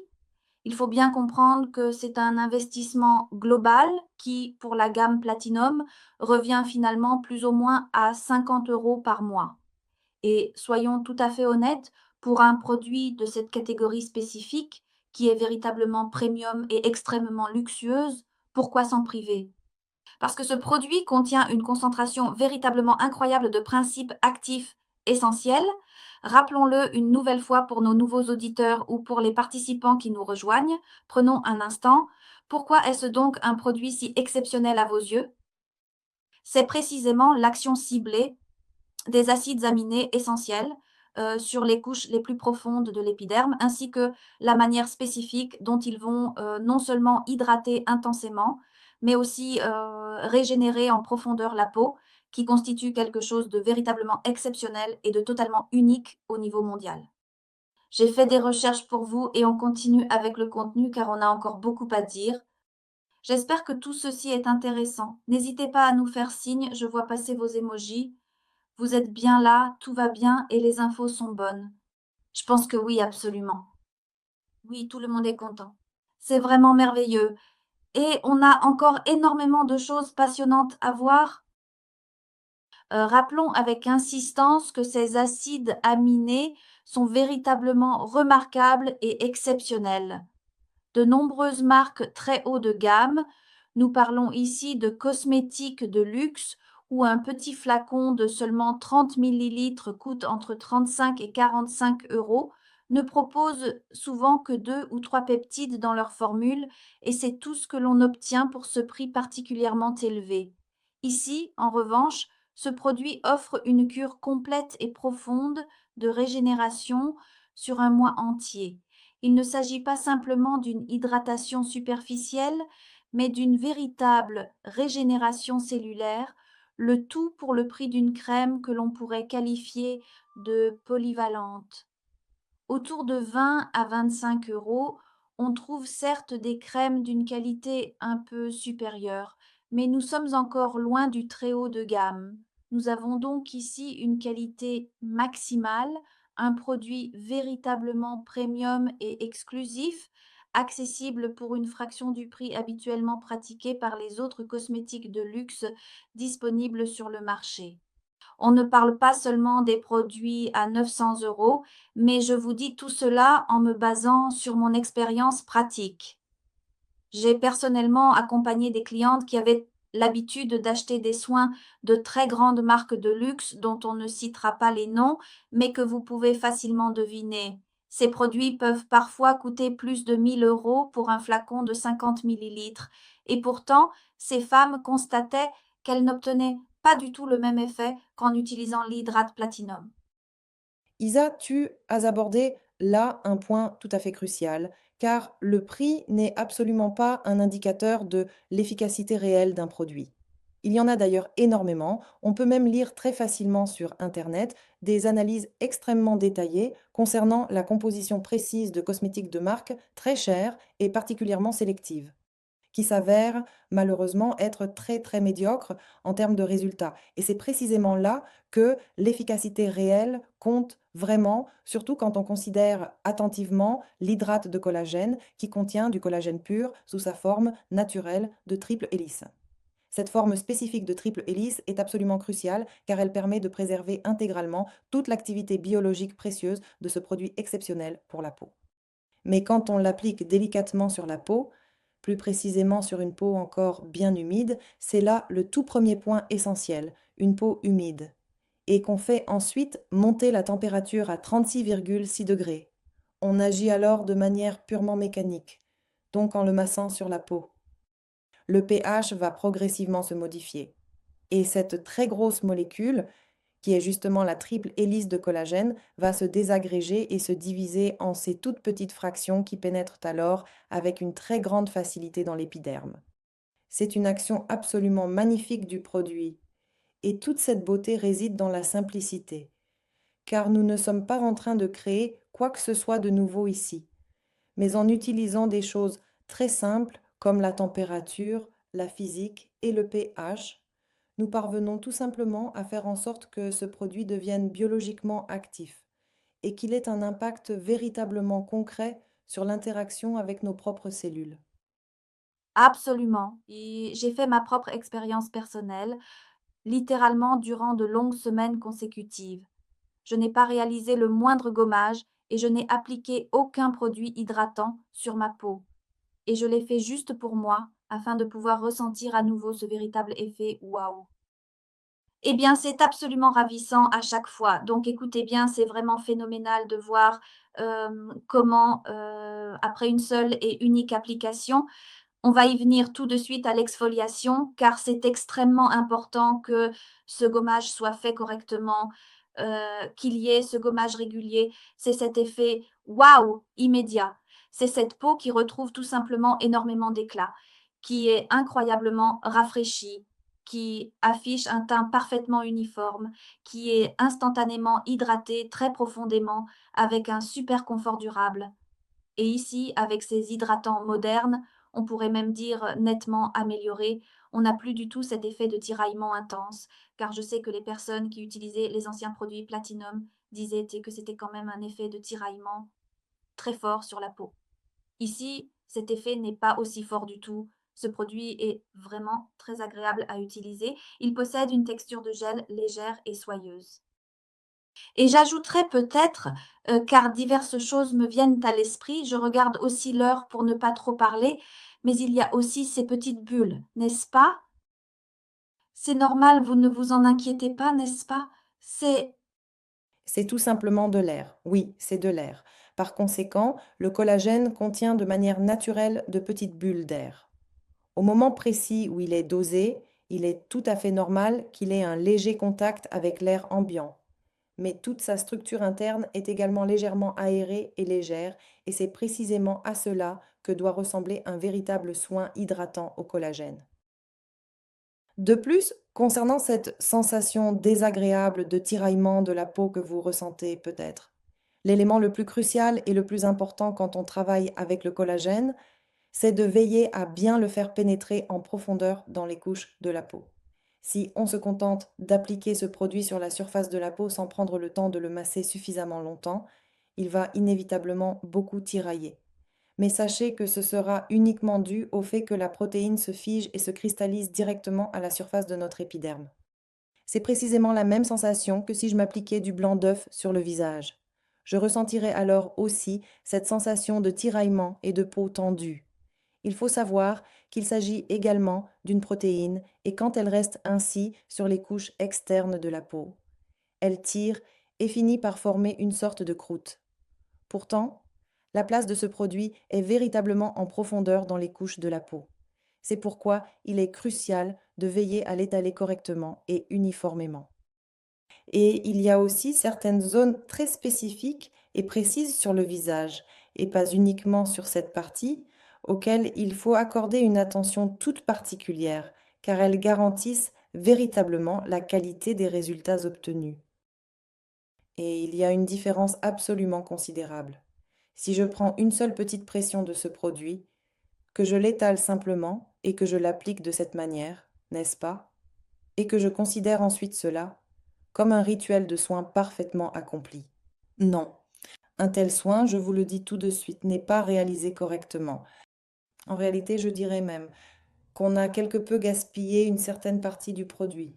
Speaker 1: il faut bien comprendre que c'est un investissement global qui, pour la gamme Platinum, revient finalement plus ou moins à 50 € par mois. Et soyons tout à fait honnêtes, pour un produit de cette catégorie spécifique, qui est véritablement premium et extrêmement luxueuse, pourquoi s'en priver? Parce que ce produit contient une concentration véritablement incroyable de principes actifs essentiels. Rappelons-le une nouvelle fois pour nos nouveaux auditeurs ou pour les participants qui nous rejoignent. Prenons un instant. Pourquoi est-ce donc un produit si exceptionnel à vos yeux? C'est précisément l'action ciblée des acides aminés essentiels, sur les couches les plus profondes de l'épiderme, ainsi que la manière spécifique dont ils vont, non seulement hydrater intensément, mais aussi, régénérer en profondeur la peau, qui constitue quelque chose de véritablement exceptionnel et de totalement unique au niveau mondial. J'ai fait des recherches pour vous et on continue avec le contenu car on a encore beaucoup à dire. J'espère que tout ceci est intéressant. N'hésitez pas à nous faire signe, je vois passer vos émojis. Vous êtes bien là, tout va bien et les infos sont bonnes. Je pense que oui, absolument. Oui, tout le monde est content. C'est vraiment merveilleux et on a encore énormément de choses passionnantes à voir. Rappelons avec insistance que ces acides aminés sont véritablement remarquables et exceptionnels. De nombreuses marques très haut de gamme, nous parlons ici de cosmétiques de luxe où un petit flacon de seulement 30 millilitres coûte entre 35 et 45 €, ne proposent souvent que 2 ou 3 peptides dans leur formule et c'est tout ce que l'on obtient pour ce prix particulièrement élevé. Ici, en revanche, ce produit offre une cure complète et profonde de régénération sur un mois entier. Il ne s'agit pas simplement d'une hydratation superficielle, mais d'une véritable régénération cellulaire, le tout pour le prix d'une crème que l'on pourrait qualifier de polyvalente. Autour de 20 à 25 €, on trouve certes des crèmes d'une qualité un peu supérieure, mais nous sommes encore loin du très haut de gamme. Nous avons donc ici une qualité maximale, un produit véritablement premium et exclusif, accessible pour une fraction du prix habituellement pratiqué par les autres cosmétiques de luxe disponibles sur le marché. On ne parle pas seulement des produits à 900 €, mais je vous dis tout cela en me basant sur mon expérience pratique. J'ai personnellement accompagné des clientes qui avaient l'habitude d'acheter des soins de très grandes marques de luxe dont on ne citera pas les noms, mais que vous pouvez facilement deviner. Ces produits peuvent parfois coûter plus de 1 000 € pour un flacon de 50 millilitres. Et pourtant, ces femmes constataient qu'elles n'obtenaient pas du tout le même effet qu'en utilisant l'hydrate platinum.
Speaker 2: Isa, tu as abordé là un point tout à fait crucial, car le prix n'est absolument pas un indicateur de l'efficacité réelle d'un produit. Il y en a d'ailleurs énormément, on peut même lire très facilement sur Internet des analyses extrêmement détaillées concernant la composition précise de cosmétiques de marque très chères et particulièrement sélectives qui s'avèrent malheureusement être très, très médiocres en termes de résultats. Et c'est précisément là que l'efficacité réelle compte vraiment, surtout quand on considère attentivement l'hydrate de collagène qui contient du collagène pur sous sa forme naturelle de triple hélice. Cette forme spécifique de triple hélice est absolument cruciale car elle permet de préserver intégralement toute l'activité biologique précieuse de ce produit exceptionnel pour la peau. Mais quand on l'applique délicatement sur la peau, plus précisément sur une peau encore bien humide, c'est là le tout premier point essentiel, une peau humide, et qu'on fait ensuite monter la température à 36,6 degrés. On agit alors de manière purement mécanique, donc en le massant sur la peau. Le pH va progressivement se modifier. Et cette très grosse molécule, qui est justement la triple hélice de collagène, va se désagréger et se diviser en ces toutes petites fractions qui pénètrent alors avec une très grande facilité dans l'épiderme. C'est une action absolument magnifique du produit. Et toute cette beauté réside dans la simplicité, car nous ne sommes pas en train de créer quoi que ce soit de nouveau ici, mais en utilisant des choses très simples comme la température, la physique et le pH, nous parvenons tout simplement à faire en sorte que ce produit devienne biologiquement actif et qu'il ait un impact véritablement concret sur l'interaction avec nos propres cellules.
Speaker 1: Absolument. Et j'ai fait ma propre expérience personnelle, littéralement durant de longues semaines consécutives. Je n'ai pas réalisé le moindre gommage et je n'ai appliqué aucun produit hydratant sur ma peau. Et je l'ai fait juste pour moi, afin de pouvoir ressentir à nouveau ce véritable effet waouh. Eh bien, c'est absolument ravissant à chaque fois. Donc écoutez bien, c'est vraiment phénoménal de voir, comment, après une seule et unique application, on va y venir tout de suite à l'exfoliation, car c'est extrêmement important que ce gommage soit fait correctement, qu'il y ait ce gommage régulier. C'est cet effet waouh immédiat. C'est cette peau qui retrouve tout simplement énormément d'éclat, qui est incroyablement rafraîchie, qui affiche un teint parfaitement uniforme, qui est instantanément hydratée très profondément avec un super confort durable. Et ici, avec ces hydratants modernes, on pourrait même dire nettement améliorés, on n'a plus du tout cet effet de tiraillement intense, car je sais que les personnes qui utilisaient les anciens produits Platinum disaient que c'était quand même un effet de tiraillement très fort sur la peau. Ici, cet effet n'est pas aussi fort du tout. Ce produit est vraiment très agréable à utiliser. Il possède une texture de gel légère et soyeuse. Et j'ajouterais peut-être, car diverses choses me viennent à l'esprit, je regarde aussi l'heure pour ne pas trop parler, mais il y a aussi ces petites bulles, n'est-ce pas? C'est normal, vous ne vous en inquiétez pas, n'est-ce pas? C'est
Speaker 2: C'est tout simplement de l'air. Oui, c'est de l'air. Par conséquent, le collagène contient de manière naturelle de petites bulles d'air. Au moment précis où il est dosé, il est tout à fait normal qu'il ait un léger contact avec l'air ambiant. Mais toute sa structure interne est également légèrement aérée et légère, et c'est précisément à cela que doit ressembler un véritable soin hydratant au collagène. De plus, concernant cette sensation désagréable de tiraillement de la peau que vous ressentez peut-être, l'élément le plus crucial et le plus important quand on travaille avec le collagène, c'est de veiller à bien le faire pénétrer en profondeur dans les couches de la peau. Si on se contente d'appliquer ce produit sur la surface de la peau sans prendre le temps de le masser suffisamment longtemps, il va inévitablement beaucoup tirailler. Mais sachez que ce sera uniquement dû au fait que la protéine se fige et se cristallise directement à la surface de notre épiderme. C'est précisément la même sensation que si je m'appliquais du blanc d'œuf sur le visage. Je ressentirais alors aussi cette sensation de tiraillement et de peau tendue. Il faut savoir qu'il s'agit également d'une protéine et quand elle reste ainsi sur les couches externes de la peau, elle tire et finit par former une sorte de croûte. Pourtant, la place de ce produit est véritablement en profondeur dans les couches de la peau. C'est pourquoi il est crucial de veiller à l'étaler correctement et uniformément. Et il y a aussi certaines zones très spécifiques et précises sur le visage, et pas uniquement sur cette partie, auxquelles il faut accorder une attention toute particulière, car elles garantissent véritablement la qualité des résultats obtenus. Et il y a une différence absolument considérable. Si je prends une seule petite pression de ce produit, que je l'étale simplement et que je l'applique de cette manière, n'est-ce pas? Et que je considère ensuite cela comme un rituel de soin parfaitement accompli. Non, un tel soin, je vous le dis tout de suite, n'est pas réalisé correctement. En réalité, je dirais même qu'on a quelque peu gaspillé une certaine partie du produit.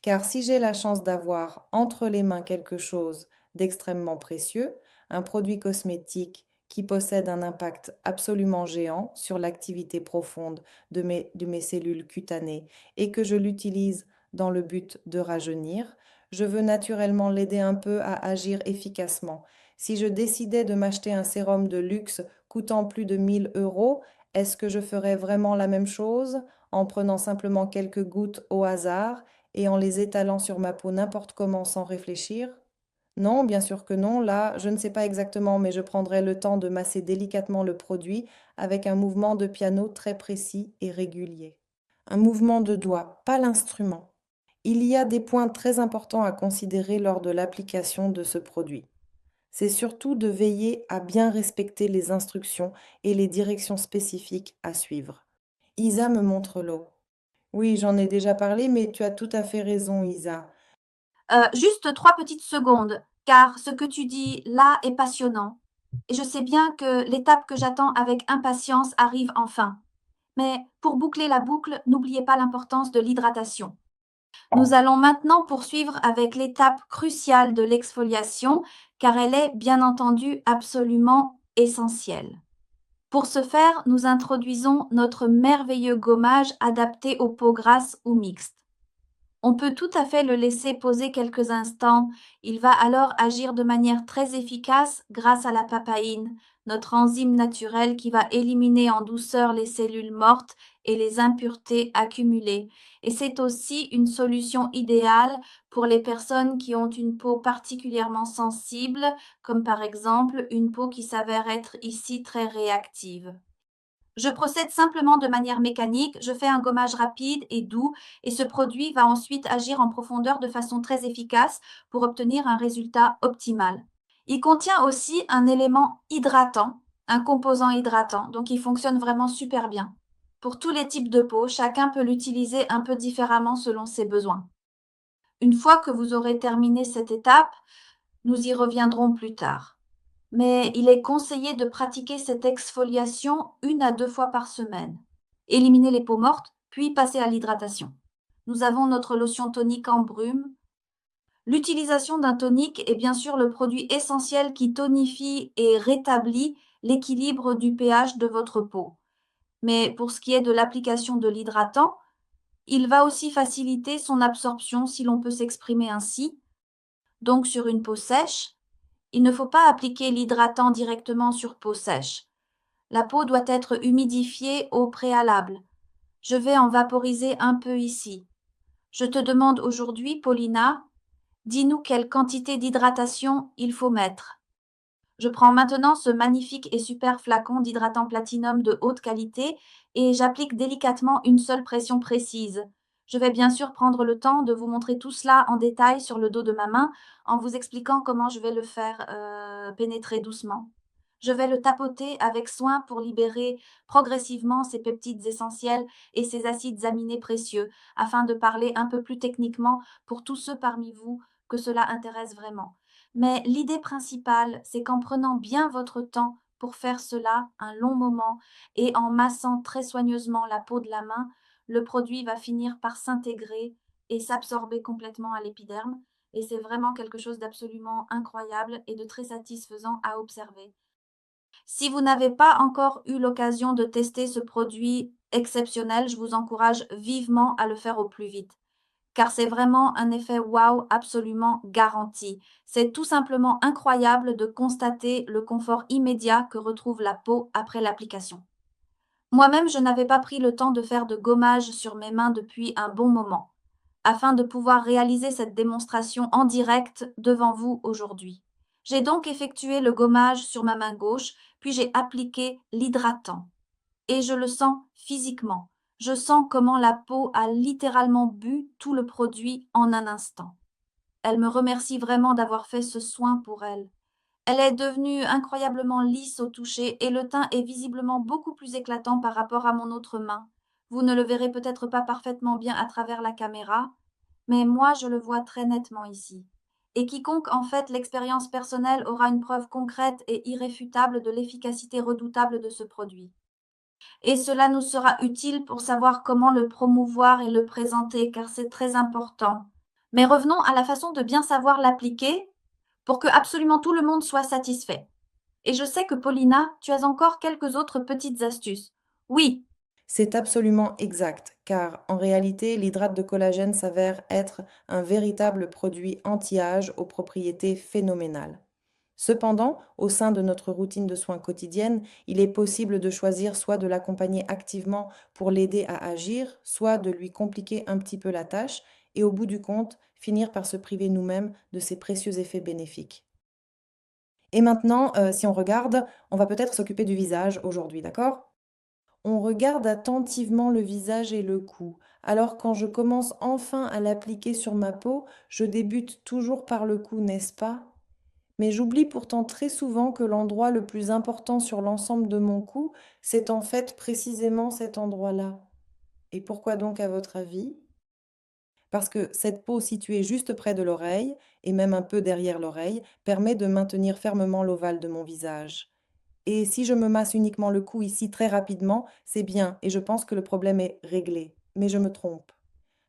Speaker 2: Car si j'ai la chance d'avoir entre les mains quelque chose d'extrêmement précieux, un produit cosmétique qui possède un impact absolument géant sur l'activité profonde de mes cellules cutanées et que je l'utilise dans le but de rajeunir, je veux naturellement l'aider un peu à agir efficacement. Si je décidais de m'acheter un sérum de luxe coûtant plus de 1 000 euros, est-ce que je ferais vraiment la même chose en prenant simplement quelques gouttes au hasard et en les étalant sur ma peau n'importe comment sans réfléchir? Non, bien sûr que non. Là, je ne sais pas exactement, mais je prendrai le temps de masser délicatement le produit avec un mouvement de piano très précis et régulier. Un mouvement de doigt, pas l'instrument. Il y a des points très importants à considérer lors de l'application de ce produit. C'est surtout de veiller à bien respecter les instructions et les directions spécifiques à suivre. Isa me montre l'eau. Oui, j'en ai déjà parlé, mais tu as tout à fait raison, Isa.
Speaker 1: Juste 3 petites secondes, car ce que tu dis là est passionnant. Et je sais bien que l'étape que j'attends avec impatience arrive enfin. Mais pour boucler la boucle, n'oubliez pas l'importance de l'hydratation. Nous allons maintenant poursuivre avec l'étape cruciale de l'exfoliation, car elle est bien entendu absolument essentielle. Pour ce faire, nous introduisons notre merveilleux gommage adapté aux peaux grasses ou mixtes. On peut tout à fait le laisser poser quelques instants. Il va alors agir de manière très efficace grâce à la papaïne, notre enzyme naturelle qui va éliminer en douceur les cellules mortes et les impuretés accumulées. Et c'est aussi une solution idéale pour les personnes qui ont une peau particulièrement sensible, comme par exemple une peau qui s'avère être ici très réactive. Je procède simplement de manière mécanique, je fais un gommage rapide et doux et ce produit va ensuite agir en profondeur de façon très efficace pour obtenir un résultat optimal. Il contient aussi un élément hydratant, un composant hydratant, donc il fonctionne vraiment super bien. Pour tous les types de peau, chacun peut l'utiliser un peu différemment selon ses besoins. Une fois que vous aurez terminé cette étape, nous y reviendrons plus tard. Mais il est conseillé de pratiquer cette exfoliation 1 à 2 fois par semaine. Éliminer les peaux mortes, puis passer à l'hydratation. Nous avons notre lotion tonique en brume. L'utilisation d'un tonique est bien sûr le produit essentiel qui tonifie et rétablit l'équilibre du pH de votre peau. Mais pour ce qui est de l'application de l'hydratant, il va aussi faciliter son absorption si l'on peut s'exprimer ainsi. Donc sur une peau sèche, il ne faut pas appliquer l'hydratant directement sur peau sèche. La peau doit être humidifiée au préalable. Je vais en vaporiser un peu ici. Je te demande aujourd'hui, Paulina, dis-nous quelle quantité d'hydratation il faut mettre. Je prends maintenant ce magnifique et super flacon d'hydratant platinum de haute qualité et j'applique délicatement une seule pression précise. Je vais bien sûr prendre le temps de vous montrer tout cela en détail sur le dos de ma main en vous expliquant comment je vais le faire pénétrer doucement. Je vais le tapoter avec soin pour libérer progressivement ces peptides essentiels et ces acides aminés précieux, afin de parler un peu plus techniquement pour tous ceux parmi vous que cela intéresse vraiment. Mais l'idée principale, c'est qu'en prenant bien votre temps pour faire cela un long moment et en massant très soigneusement la peau de la main, le produit va finir par s'intégrer et s'absorber complètement à l'épiderme. Et c'est vraiment quelque chose d'absolument incroyable et de très satisfaisant à observer. Si vous n'avez pas encore eu l'occasion de tester ce produit exceptionnel, je vous encourage vivement à le faire au plus vite, car c'est vraiment un effet waouh absolument garanti. C'est tout simplement incroyable de constater le confort immédiat que retrouve la peau après l'application. Moi-même, je n'avais pas pris le temps de faire de gommage sur mes mains depuis un bon moment, afin de pouvoir réaliser cette démonstration en direct devant vous aujourd'hui. J'ai donc effectué le gommage sur ma main gauche, puis j'ai appliqué l'hydratant. Et je le sens physiquement. Je sens comment la peau a littéralement bu tout le produit en un instant. Elle me remercie vraiment d'avoir fait ce soin pour elle. Elle est devenue incroyablement lisse au toucher et le teint est visiblement beaucoup plus éclatant par rapport à mon autre main. Vous ne le verrez peut-être pas parfaitement bien à travers la caméra, mais moi je le vois très nettement ici. Et quiconque en fait l'expérience personnelle aura une preuve concrète et irréfutable de l'efficacité redoutable de ce produit. Et cela nous sera utile pour savoir comment le promouvoir et le présenter, car c'est très important. Mais revenons à la façon de bien savoir l'appliquer pour que absolument tout le monde soit satisfait. Et je sais que Paulina, tu as encore quelques autres petites astuces. Oui,
Speaker 2: C'est absolument exact, car en réalité, l'hydrate de collagène s'avère être un véritable produit anti-âge aux propriétés phénoménales. Cependant, au sein de notre routine de soins quotidienne, il est possible de choisir soit de l'accompagner activement pour l'aider à agir, soit de lui compliquer un petit peu la tâche et au bout du compte, finir par se priver nous-mêmes de ces précieux effets bénéfiques. Et maintenant, si on regarde, on va peut-être s'occuper du visage aujourd'hui, d'accord? On regarde attentivement le visage et le cou. Alors quand je commence enfin à l'appliquer sur ma peau, je débute toujours par le cou, n'est-ce pas? Mais j'oublie pourtant très souvent que l'endroit le plus important sur l'ensemble de mon cou, c'est en fait précisément cet endroit-là. Et pourquoi donc à votre avis? Parce que cette peau située juste près de l'oreille, et même un peu derrière l'oreille, permet de maintenir fermement l'ovale de mon visage. Et si je me masse uniquement le cou ici très rapidement, c'est bien, et je pense que le problème est réglé. Mais je me trompe.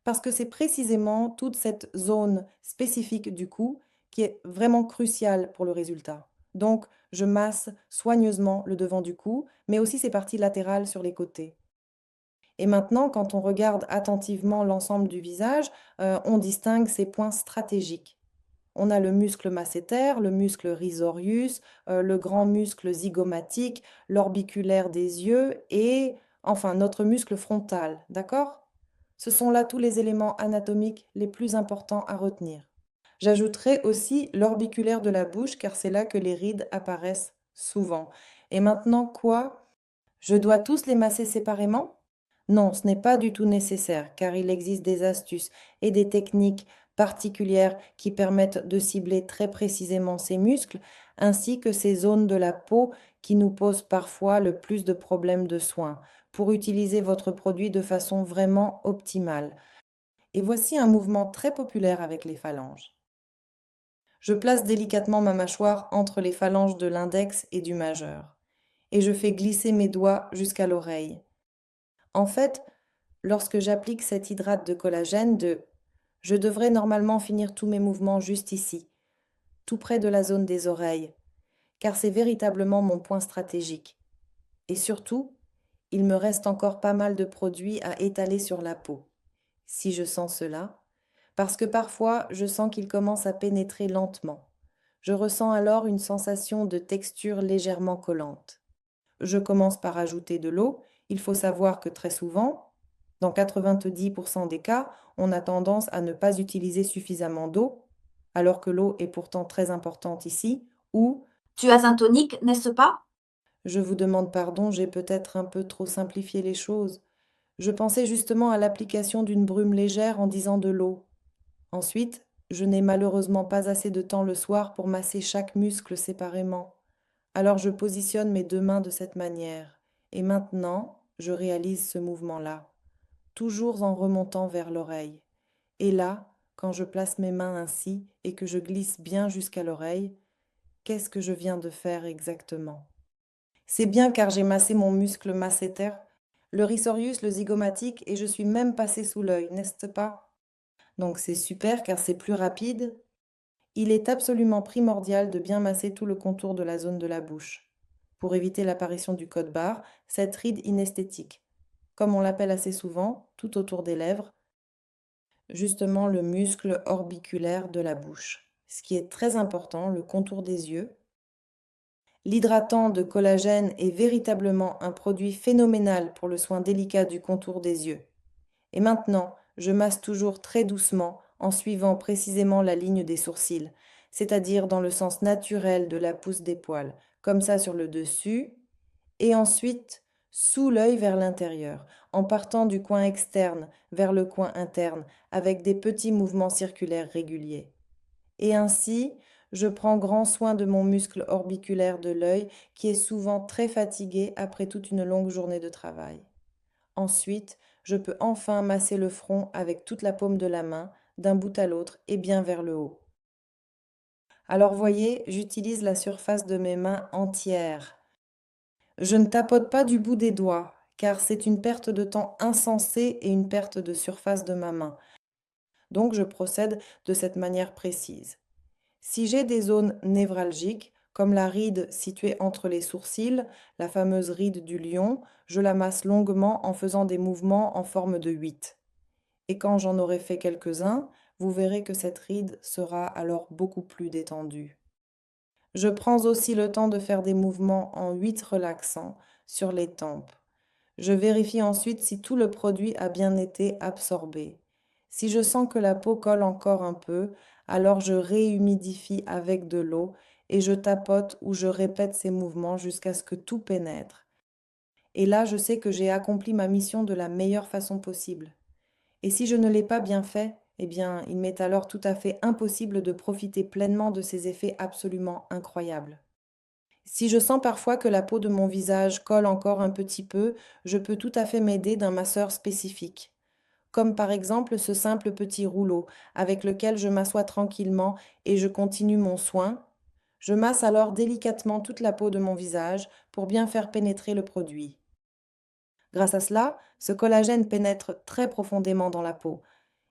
Speaker 2: Parce que c'est précisément toute cette zone spécifique du cou qui est vraiment cruciale pour le résultat. Donc, je masse soigneusement le devant du cou, mais aussi ses parties latérales sur les côtés. Et maintenant, quand on regarde attentivement l'ensemble du visage, on distingue ces points stratégiques. On a le muscle masséter, le muscle risorius, le grand muscle zygomatique, l'orbiculaire des yeux et enfin notre muscle frontal, d'accord? Ce sont là tous les éléments anatomiques les plus importants à retenir. J'ajouterai aussi l'orbiculaire de la bouche car c'est là que les rides apparaissent souvent. Et maintenant quoi? Je dois tous les masser séparément? Non, ce n'est pas du tout nécessaire, car il existe des astuces et des techniques particulières qui permettent de cibler très précisément ces muscles, ainsi que ces zones de la peau qui nous posent parfois le plus de problèmes de soins, pour utiliser votre produit de façon vraiment optimale. Et voici un mouvement très populaire avec les phalanges. Je place délicatement ma mâchoire entre les phalanges de l'index et du majeur, et je fais glisser mes doigts jusqu'à l'oreille. En fait, lorsque j'applique cet hydrate de collagène, je devrais normalement finir tous mes mouvements juste ici, tout près de la zone des oreilles, car c'est véritablement mon point stratégique. Et surtout, il me reste encore pas mal de produits à étaler sur la peau, si je sens cela, parce que parfois je sens qu'il commence à pénétrer lentement. Je ressens alors une sensation de texture légèrement collante. Je commence par ajouter de l'eau. Il faut savoir que très souvent, dans 90% des cas, on a tendance à ne pas utiliser suffisamment d'eau, alors que l'eau est pourtant très importante ici, ou,
Speaker 1: tu as un tonique, n'est-ce pas?
Speaker 2: je vous demande pardon, j'ai peut-être un peu trop simplifié les choses. Je pensais justement à l'application d'une brume légère en disant de l'eau. Ensuite, je n'ai malheureusement pas assez de temps le soir pour masser chaque muscle séparément. Alors je positionne mes deux mains de cette manière. Et maintenant, je réalise ce mouvement-là, toujours en remontant vers l'oreille. Et là, quand je place mes mains ainsi et que je glisse bien jusqu'à l'oreille, qu'est-ce que je viens de faire exactement? C'est bien car j'ai massé mon muscle masséter, le risorius, le zygomatique, et je suis même passé sous l'œil, n'est-ce pas? Donc c'est super car c'est plus rapide. Il est absolument primordial de bien masser tout le contour de la zone de la bouche, pour éviter l'apparition du code barre, cette ride inesthétique, comme on l'appelle assez souvent, tout autour des lèvres, justement le muscle orbiculaire de la bouche. Ce qui est très important, le contour des yeux. L'hydratant de collagène est véritablement un produit phénoménal pour le soin délicat du contour des yeux. Et maintenant, je masse toujours très doucement en suivant précisément la ligne des sourcils, c'est-à-dire dans le sens naturel de la pousse des poils, comme ça sur le dessus, et ensuite sous l'œil vers l'intérieur, en partant du coin externe vers le coin interne, avec des petits mouvements circulaires réguliers. Et ainsi, je prends grand soin de mon muscle orbiculaire de l'œil, qui est souvent très fatigué après toute une longue journée de travail. Ensuite, je peux enfin masser le front avec toute la paume de la main, d'un bout à l'autre et bien vers le haut. Alors voyez, j'utilise la surface de mes mains entières. Je ne tapote pas du bout des doigts, car c'est une perte de temps insensée et une perte de surface de ma main. Donc je procède de cette manière précise. Si j'ai des zones névralgiques, comme la ride située entre les sourcils, la fameuse ride du lion, je la masse longuement en faisant des mouvements en forme de 8. Et quand j'en aurai fait quelques-uns, vous verrez que cette ride sera alors beaucoup plus détendue. Je prends aussi le temps de faire des mouvements en 8 relaxants sur les tempes. Je vérifie ensuite si tout le produit a bien été absorbé. Si je sens que la peau colle encore un peu, alors je réhumidifie avec de l'eau et je tapote ou je répète ces mouvements jusqu'à ce que tout pénètre. Et là, je sais que j'ai accompli ma mission de la meilleure façon possible. Et si je ne l'ai pas bien fait, eh bien, il m'est alors tout à fait impossible de profiter pleinement de ces effets absolument incroyables. Si je sens parfois que la peau de mon visage colle encore un petit peu, je peux tout à fait m'aider d'un masseur spécifique, comme par exemple ce simple petit rouleau avec lequel je m'assois tranquillement et je continue mon soin. Je masse alors délicatement toute la peau de mon visage pour bien faire pénétrer le produit. Grâce à cela, ce collagène pénètre très profondément dans la peau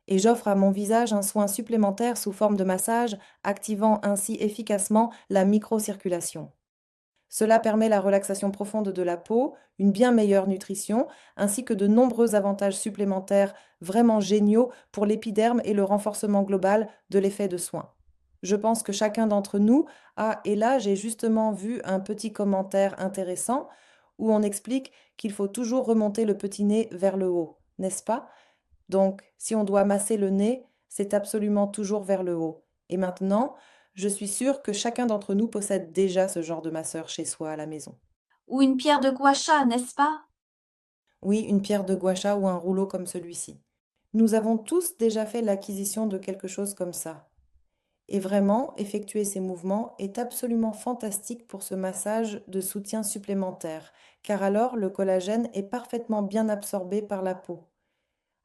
Speaker 2: et j'offre à mon visage un soin supplémentaire sous forme de massage, activant ainsi efficacement la microcirculation. Cela permet la relaxation profonde de la peau, une bien meilleure nutrition, ainsi que de nombreux avantages supplémentaires vraiment géniaux pour l'épiderme et le renforcement global de l'effet de soin. Je pense que chacun d'entre nous a, et là j'ai justement vu un petit commentaire intéressant où on explique qu'il faut toujours remonter le petit nez vers le haut, n'est-ce pas? Donc, si on doit masser le nez, c'est absolument toujours vers le haut. Et maintenant, je suis sûre que chacun d'entre nous possède déjà ce genre de masseur chez soi à la maison.
Speaker 1: Ou une pierre de gua sha, n'est-ce pas?
Speaker 2: Oui, une pierre de gua sha ou un rouleau comme celui-ci. Nous avons tous déjà fait l'acquisition de quelque chose comme ça. Et vraiment, effectuer ces mouvements est absolument fantastique pour ce massage de soutien supplémentaire, car alors le collagène est parfaitement bien absorbé par la peau.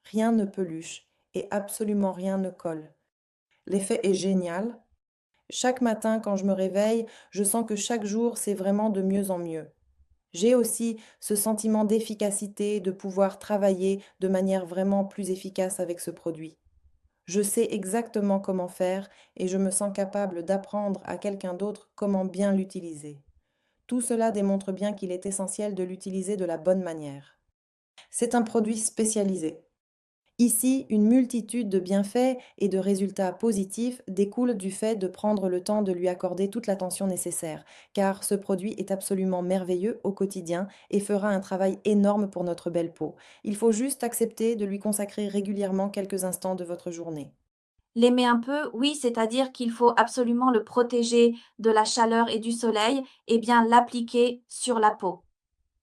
Speaker 2: Rien ne peluche et absolument rien ne colle. L'effet est génial. Chaque matin, quand je me réveille, je sens que chaque jour, c'est vraiment de mieux en mieux. J'ai aussi ce sentiment d'efficacité, de pouvoir travailler de manière vraiment plus efficace avec ce produit. Je sais exactement comment faire et je me sens capable d'apprendre à quelqu'un d'autre comment bien l'utiliser. Tout cela démontre bien qu'il est essentiel de l'utiliser de la bonne manière. C'est un produit spécialisé. Ici, une multitude de bienfaits et de résultats positifs découlent du fait de prendre le temps de lui accorder toute l'attention nécessaire, car ce produit est absolument merveilleux au quotidien et fera un travail énorme pour notre belle peau. Il faut juste accepter de lui consacrer régulièrement quelques instants de votre journée.
Speaker 1: L'aimer un peu, oui, c'est-à-dire qu'il faut absolument le protéger de la chaleur et du soleil et bien l'appliquer sur la peau.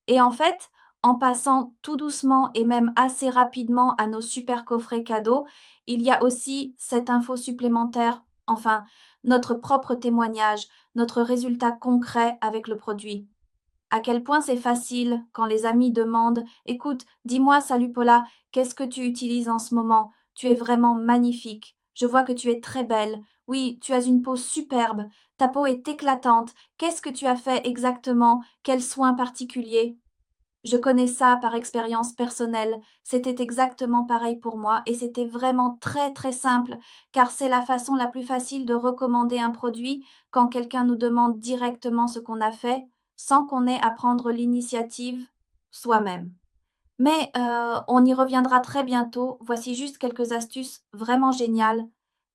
Speaker 1: Et en fait, en passant tout doucement et même assez rapidement à nos super coffrets cadeaux, il y a aussi cette info supplémentaire, enfin, notre propre témoignage, notre résultat concret avec le produit. À quel point c'est facile quand les amis demandent: «Écoute, dis-moi, salut Paula, qu'est-ce que tu utilises en ce moment? Tu es vraiment magnifique. Je vois que tu es très belle. Oui, tu as une peau superbe. Ta peau est éclatante. Qu'est-ce que tu as fait exactement? Quels soins particuliers?» Je connais ça par expérience personnelle. C'était exactement pareil pour moi et c'était vraiment très, très simple, car c'est la façon la plus facile de recommander un produit quand quelqu'un nous demande directement ce qu'on a fait, sans qu'on ait à prendre l'initiative soi-même. Mais on y reviendra très bientôt. Voici juste quelques astuces vraiment géniales,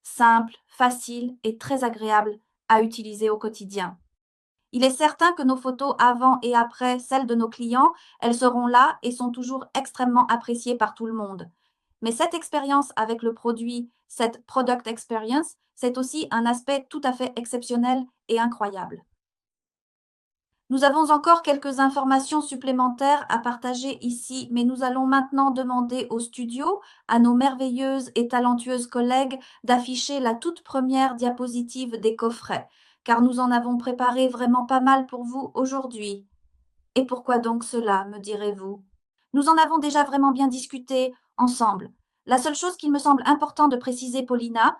Speaker 1: simples, faciles et très agréables à utiliser au quotidien. Il est certain que nos photos avant et après celles de nos clients, elles seront là et sont toujours extrêmement appréciées par tout le monde. Mais cette expérience avec le produit, cette product experience, c'est aussi un aspect tout à fait exceptionnel et incroyable. Nous avons encore quelques informations supplémentaires à partager ici, mais nous allons maintenant demander au studio, à nos merveilleuses et talentueuses collègues, d'afficher la toute première diapositive des coffrets, car nous en avons préparé vraiment pas mal pour vous aujourd'hui. Et pourquoi donc cela, me direz-vous? Nous en avons déjà vraiment bien discuté ensemble. La seule chose qu'il me semble important de préciser, Paulina,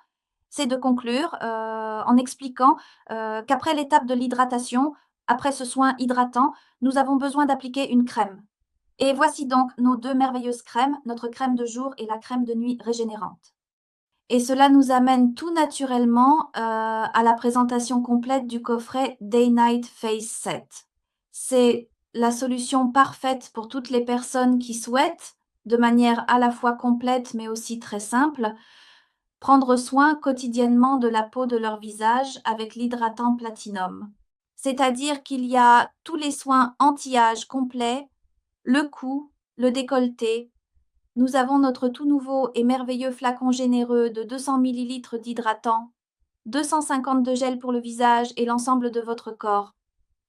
Speaker 1: c'est de conclure en expliquant qu'après l'étape de l'hydratation, après ce soin hydratant, nous avons besoin d'appliquer une crème. Et voici donc nos 2 merveilleuses crèmes, notre crème de jour et la crème de nuit régénérante. Et cela nous amène tout naturellement, à la présentation complète du coffret Day Night Face Set. C'est la solution parfaite pour toutes les personnes qui souhaitent, de manière à la fois complète mais aussi très simple, prendre soin quotidiennement de la peau de leur visage avec l'hydratant Platinum. C'est-à-dire qu'il y a tous les soins anti-âge complets, le cou, le décolleté. Nous avons notre tout nouveau et merveilleux flacon généreux de 200 millilitres d'hydratant, 250 de gel pour le visage et l'ensemble de votre corps.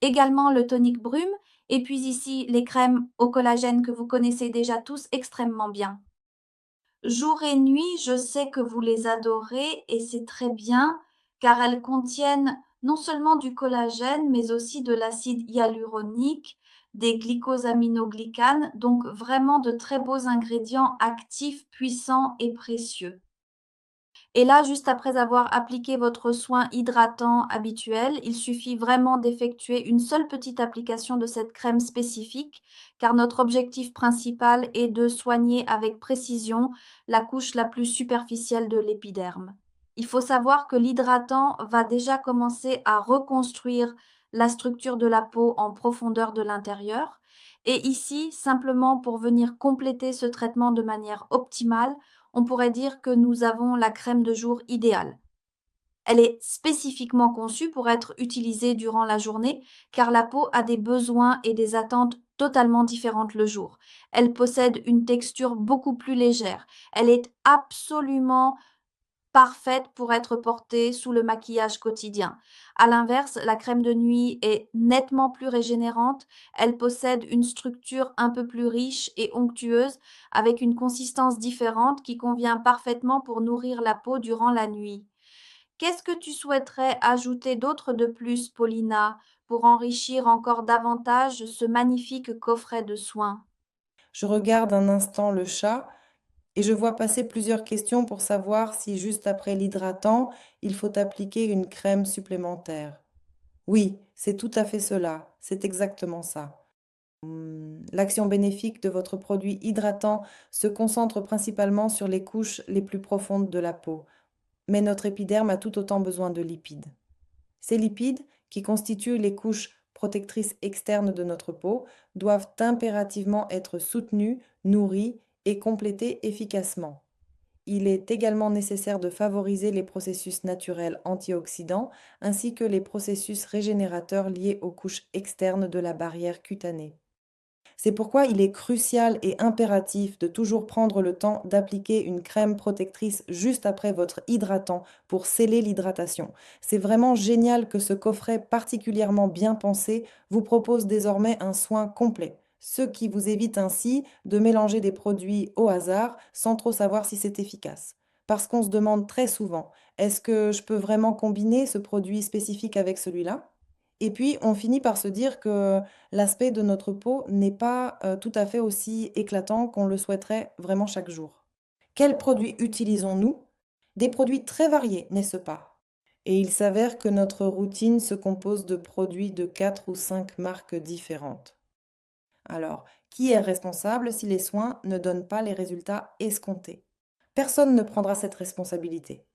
Speaker 1: Également le tonique brume, et puis ici les crèmes au collagène que vous connaissez déjà tous extrêmement bien. Jour et nuit, je sais que vous les adorez et c'est très bien car elles contiennent non seulement du collagène mais aussi de l'acide hyaluronique, des glycosaminoglycanes, donc vraiment de très beaux ingrédients actifs, puissants et précieux. Et là, juste après avoir appliqué votre soin hydratant habituel, il suffit vraiment d'effectuer une seule petite application de cette crème spécifique, car notre objectif principal est de soigner avec précision la couche la plus superficielle de l'épiderme. Il faut savoir que l'hydratant va déjà commencer à reconstruire la structure de la peau en profondeur de l'intérieur. Et ici, simplement pour venir compléter ce traitement de manière optimale, on pourrait dire que nous avons la crème de jour idéale. Elle est spécifiquement conçue pour être utilisée durant la journée car la peau a des besoins et des attentes totalement différentes le jour. Elle possède une texture beaucoup plus légère. Elle est absolument parfaite pour être portée sous le maquillage quotidien. À l'inverse, la crème de nuit est nettement plus régénérante. Elle possède une structure un peu plus riche et onctueuse, avec une consistance différente qui convient parfaitement pour nourrir la peau durant la nuit. Qu'est-ce que tu souhaiterais ajouter d'autre de plus, Paulina, pour enrichir encore davantage ce magnifique coffret de soins?
Speaker 2: Je regarde un instant le chat et je vois passer plusieurs questions pour savoir si juste après l'hydratant, il faut appliquer une crème supplémentaire. Oui, c'est tout à fait cela, c'est exactement ça. L'action bénéfique de votre produit hydratant se concentre principalement sur les couches les plus profondes de la peau, mais notre épiderme a tout autant besoin de lipides. Ces lipides, qui constituent les couches protectrices externes de notre peau, doivent impérativement être soutenus, nourris et complétés efficacement. Il est également nécessaire de favoriser les processus naturels antioxydants ainsi que les processus régénérateurs liés aux couches externes de la barrière cutanée. C'est pourquoi il est crucial et impératif de toujours prendre le temps d'appliquer une crème protectrice juste après votre hydratant pour sceller l'hydratation. C'est vraiment génial que ce coffret particulièrement bien pensé vous propose désormais un soin complet, ce qui vous évite ainsi de mélanger des produits au hasard sans trop savoir si c'est efficace. Parce qu'on se demande très souvent, est-ce que je peux vraiment combiner ce produit spécifique avec celui-là? Et puis, on finit par se dire que l'aspect de notre peau n'est pas tout à fait aussi éclatant qu'on le souhaiterait vraiment chaque jour. Quels produits utilisons-nous? Des produits très variés, n'est-ce pas? Et il s'avère que notre routine se compose de produits de 4 ou 5 marques différentes. Alors, qui est responsable si les soins ne donnent pas les résultats escomptés? Personne ne prendra cette responsabilité.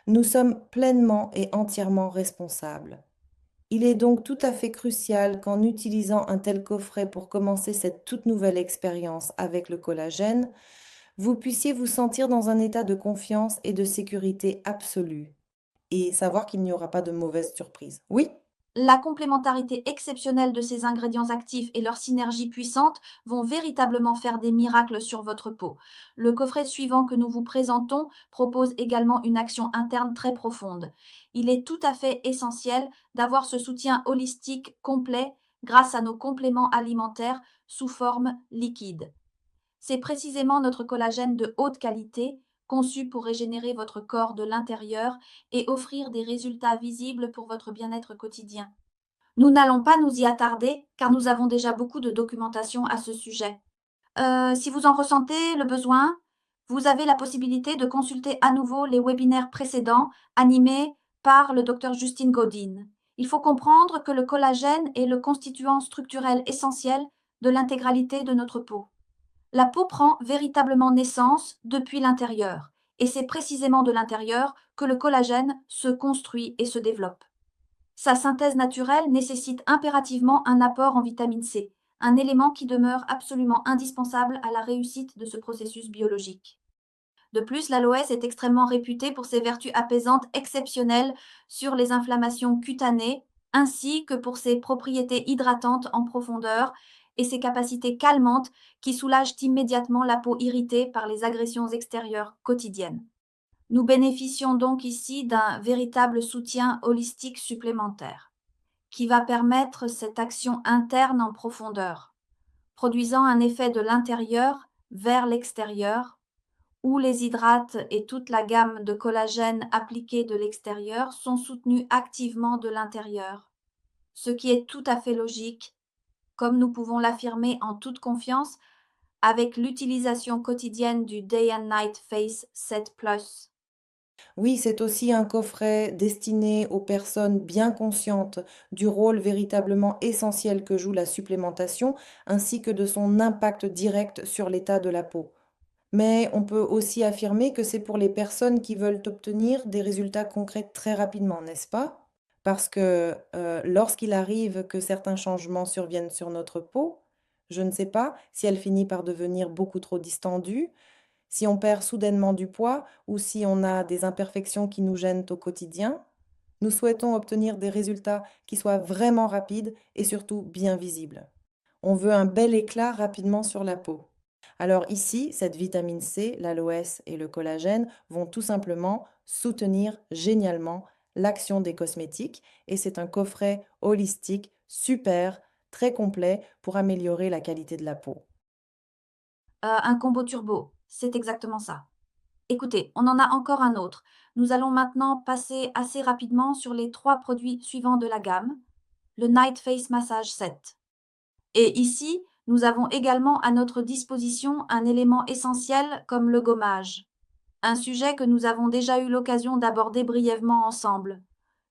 Speaker 2: Nous sommes pleinement et entièrement responsables. Il est donc tout à fait crucial qu'en utilisant un tel coffret pour commencer cette toute nouvelle expérience avec le collagène, vous puissiez vous sentir dans un état de confiance et de sécurité absolue et savoir qu'il n'y aura pas de mauvaises surprises. Oui,
Speaker 1: La complémentarité exceptionnelle de ces ingrédients actifs et leur synergie puissante vont véritablement faire des miracles sur votre peau. Le coffret suivant que nous vous présentons propose également une action interne très profonde. Il est tout à fait essentiel d'avoir ce soutien holistique complet grâce à nos compléments alimentaires sous forme liquide. C'est précisément notre collagène de haute qualité, conçu pour régénérer votre corps de l'intérieur et offrir des résultats visibles pour votre bien-être quotidien. Nous n'allons pas nous y attarder car nous avons déjà beaucoup de documentation à ce sujet. Si vous en ressentez le besoin, vous avez la possibilité de consulter à nouveau les webinaires précédents animés par le docteur Justine Godin. Il faut comprendre que le collagène est le constituant structurel essentiel de l'intégralité de notre peau. La peau prend véritablement naissance depuis l'intérieur, et c'est précisément de l'intérieur que le collagène se construit et se développe. Sa synthèse naturelle nécessite impérativement un apport en vitamine C, un élément qui demeure absolument indispensable à la réussite de ce processus biologique. De plus, l'aloès est extrêmement réputé pour ses vertus apaisantes exceptionnelles sur les inflammations cutanées, ainsi que pour ses propriétés hydratantes en profondeur et ses capacités calmantes qui soulagent immédiatement la peau irritée par les agressions extérieures quotidiennes. Nous bénéficions donc ici d'un véritable soutien holistique supplémentaire, qui va permettre cette action interne en profondeur, produisant un effet de l'intérieur vers l'extérieur où les hydrates et toute la gamme de collagène appliqués de l'extérieur sont soutenus activement de l'intérieur, ce qui est tout à fait logique, comme nous pouvons l'affirmer en toute confiance avec l'utilisation quotidienne du Day and Night Face 7 Plus.
Speaker 2: Oui, c'est aussi un coffret destiné aux personnes bien conscientes du rôle véritablement essentiel que joue la supplémentation, ainsi que de son impact direct sur l'état de la peau. Mais on peut aussi affirmer que c'est pour les personnes qui veulent obtenir des résultats concrets très rapidement, n'est-ce pas? Parce que lorsqu'il arrive que certains changements surviennent sur notre peau, je ne sais pas si elle finit par devenir beaucoup trop distendue, si on perd soudainement du poids ou si on a des imperfections qui nous gênent au quotidien, nous souhaitons obtenir des résultats qui soient vraiment rapides et surtout bien visibles. On veut un bel éclat rapidement sur la peau. Alors ici, cette vitamine C, l'aloès et le collagène vont tout simplement soutenir génialement l'action des cosmétiques et c'est un coffret holistique super, très complet pour améliorer la qualité de la peau.
Speaker 1: Un combo turbo, c'est exactement ça. Écoutez, on en a encore un autre. Nous allons maintenant passer assez rapidement sur les 3 produits suivants de la gamme, le Night Face Massage 7. Et ici, nous avons également à notre disposition un élément essentiel comme le gommage, un sujet que nous avons déjà eu l'occasion d'aborder brièvement ensemble.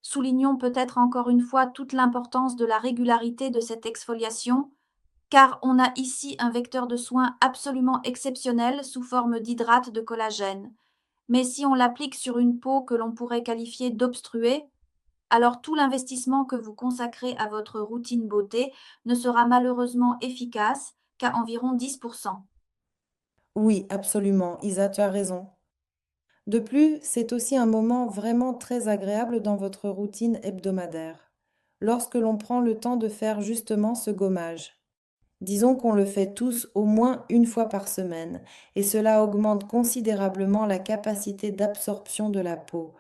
Speaker 1: Soulignons peut-être encore une fois toute l'importance de la régularité de cette exfoliation, car on a ici un vecteur de soins absolument exceptionnel sous forme d'hydrate de collagène. Mais si on l'applique sur une peau que l'on pourrait qualifier d'obstruée, alors tout l'investissement que vous consacrez à votre routine beauté ne sera malheureusement efficace qu'à environ 10%.
Speaker 2: Oui, absolument, Isa, tu as raison. De plus, c'est aussi un moment vraiment très agréable dans votre routine hebdomadaire, lorsque l'on prend le temps de faire justement ce gommage. Disons qu'on le fait tous au moins une fois par semaine, et cela augmente considérablement la capacité d'absorption de la peau.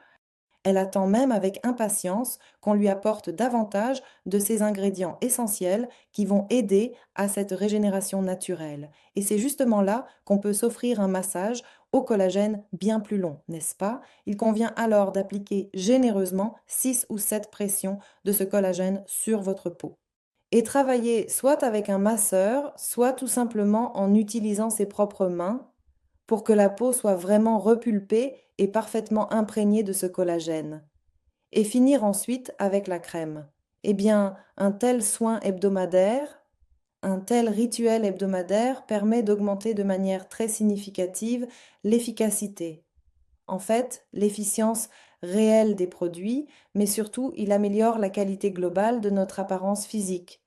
Speaker 2: Elle attend même avec impatience qu'on lui apporte davantage de ces ingrédients essentiels qui vont aider à cette régénération naturelle. Et c'est justement là qu'on peut s'offrir un massage au collagène bien plus long, n'est-ce pas? Il convient alors d'appliquer généreusement 6 ou 7 pressions de ce collagène sur votre peau. Et travailler soit avec un masseur, soit tout simplement en utilisant ses propres mains pour que la peau soit vraiment repulpée et parfaitement imprégnée de ce collagène. Et finir ensuite avec la crème. Eh bien, un tel soin hebdomadaire, un tel rituel hebdomadaire permet d'augmenter de manière très significative l'efficacité. En fait, l'efficience réelle des produits, mais surtout, il améliore la qualité globale de notre apparence physique.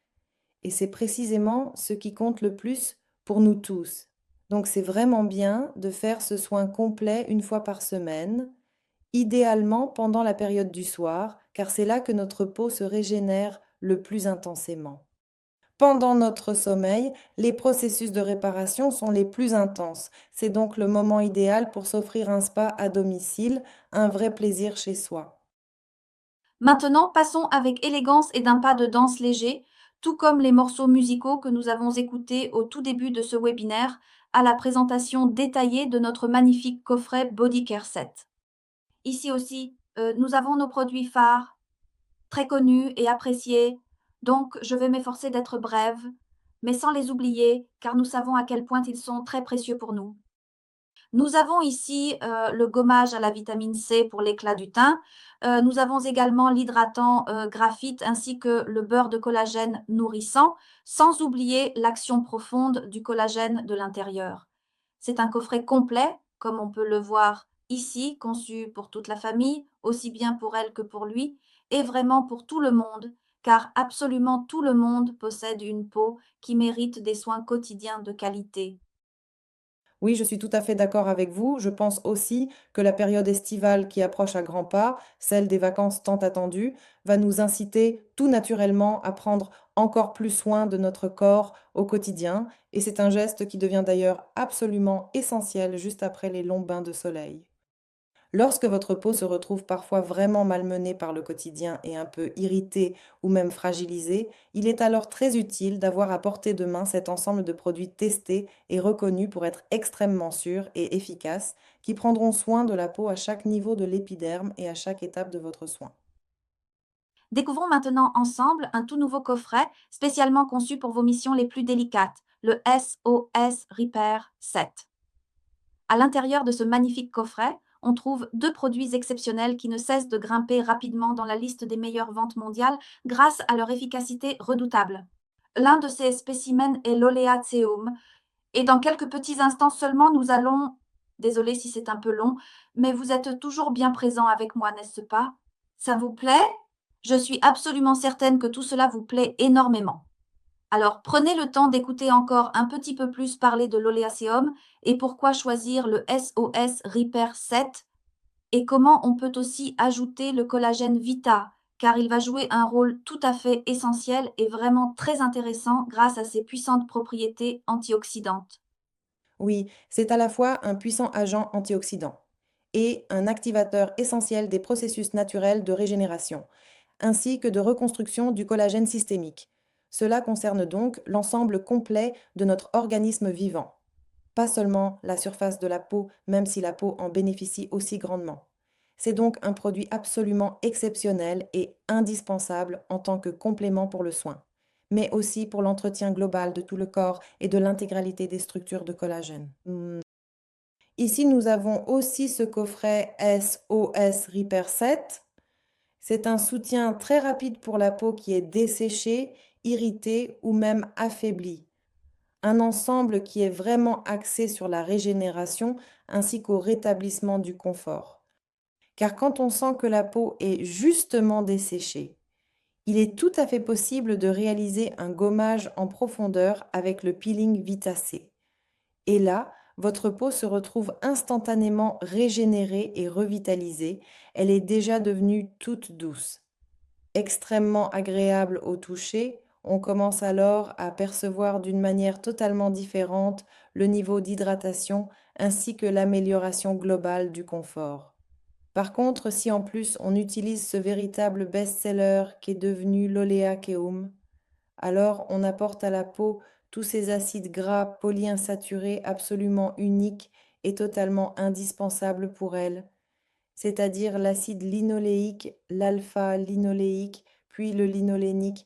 Speaker 2: Et c'est précisément ce qui compte le plus pour nous tous. Donc c'est vraiment bien de faire ce soin complet une fois par semaine, idéalement pendant la période du soir, car c'est là que notre peau se régénère le plus intensément. Pendant notre sommeil, les processus de réparation sont les plus intenses. C'est donc le moment idéal pour s'offrir un spa à domicile, un vrai plaisir chez soi.
Speaker 1: Maintenant, passons avec élégance et d'un pas de danse léger, tout comme les morceaux musicaux que nous avons écoutés au tout début de ce webinaire, à la présentation détaillée de notre magnifique coffret Body Care Set. Ici aussi, nous avons nos produits phares, très connus et appréciés, donc je vais m'efforcer d'être brève, mais sans les oublier, car nous savons à quel point ils sont très précieux pour nous. Nous avons ici le gommage à la vitamine C pour l'éclat du teint. Nous avons également l'hydratant graphite ainsi que le beurre de collagène nourrissant, sans oublier l'action profonde du collagène de l'intérieur. C'est un coffret complet, comme on peut le voir ici, conçu pour toute la famille, aussi bien pour elle que pour lui, et vraiment pour tout le monde, car absolument tout le monde possède une peau qui mérite des soins quotidiens de qualité.
Speaker 2: Oui, je suis tout à fait d'accord avec vous. Je pense aussi que la période estivale qui approche à grands pas, celle des vacances tant attendues, va nous inciter tout naturellement à prendre encore plus soin de notre corps au quotidien. Et c'est un geste qui devient d'ailleurs absolument essentiel juste après les longs bains de soleil. Lorsque votre peau se retrouve parfois vraiment malmenée par le quotidien et un peu irritée ou même fragilisée, il est alors très utile d'avoir à portée de main cet ensemble de produits testés et reconnus pour être extrêmement sûrs et efficaces, qui prendront soin de la peau à chaque niveau de l'épiderme et à chaque étape de votre soin.
Speaker 1: Découvrons maintenant ensemble un tout nouveau coffret spécialement conçu pour vos missions les plus délicates, le SOS Repair 7. À l'intérieur de ce magnifique coffret, on trouve deux produits exceptionnels qui ne cessent de grimper rapidement dans la liste des meilleures ventes mondiales grâce à leur efficacité redoutable. L'un de ces spécimens est l'Oleaceum, et dans quelques petits instants seulement, nous allons, désolé si c'est un peu long, mais vous êtes toujours bien présent avec moi, n'est-ce pas? Ça vous plaît? Je suis absolument certaine que tout cela vous plaît énormément. Alors prenez le temps d'écouter encore un petit peu plus parler de l'oléacéum et pourquoi choisir le SOS Repair 7 et comment on peut aussi ajouter le collagène Vita, car il va jouer un rôle tout à fait essentiel et vraiment très intéressant grâce à ses puissantes propriétés antioxydantes.
Speaker 2: Oui, c'est à la fois un puissant agent antioxydant et un activateur essentiel des processus naturels de régénération, ainsi que de reconstruction du collagène systémique. Cela concerne donc l'ensemble complet de notre organisme vivant, pas seulement la surface de la peau, même si la peau en bénéficie aussi grandement. C'est donc un produit absolument exceptionnel et indispensable en tant que complément pour le soin, mais aussi pour l'entretien global de tout le corps et de l'intégralité des structures de collagène. Ici, nous avons aussi ce coffret SOS Repair 7. C'est un soutien très rapide pour la peau qui est desséchée, irritée ou même affaiblie. Un ensemble qui est vraiment axé sur la régénération ainsi qu'au rétablissement du confort. Car quand on sent que la peau est justement desséchée, il est tout à fait possible de réaliser un gommage en profondeur avec le peeling Vitacé. Et là, votre peau se retrouve instantanément régénérée et revitalisée. Elle est déjà devenue toute douce, extrêmement agréable au toucher. On commence alors à percevoir d'une manière totalement différente le niveau d'hydratation ainsi que l'amélioration globale du confort. Par contre, si en plus on utilise ce véritable best-seller qui est devenu l'oléaceum, alors on apporte à la peau tous ces acides gras polyinsaturés absolument uniques et totalement indispensables pour elle, c'est-à-dire l'acide linoléique, l'alpha-linoléique, puis le linolénique.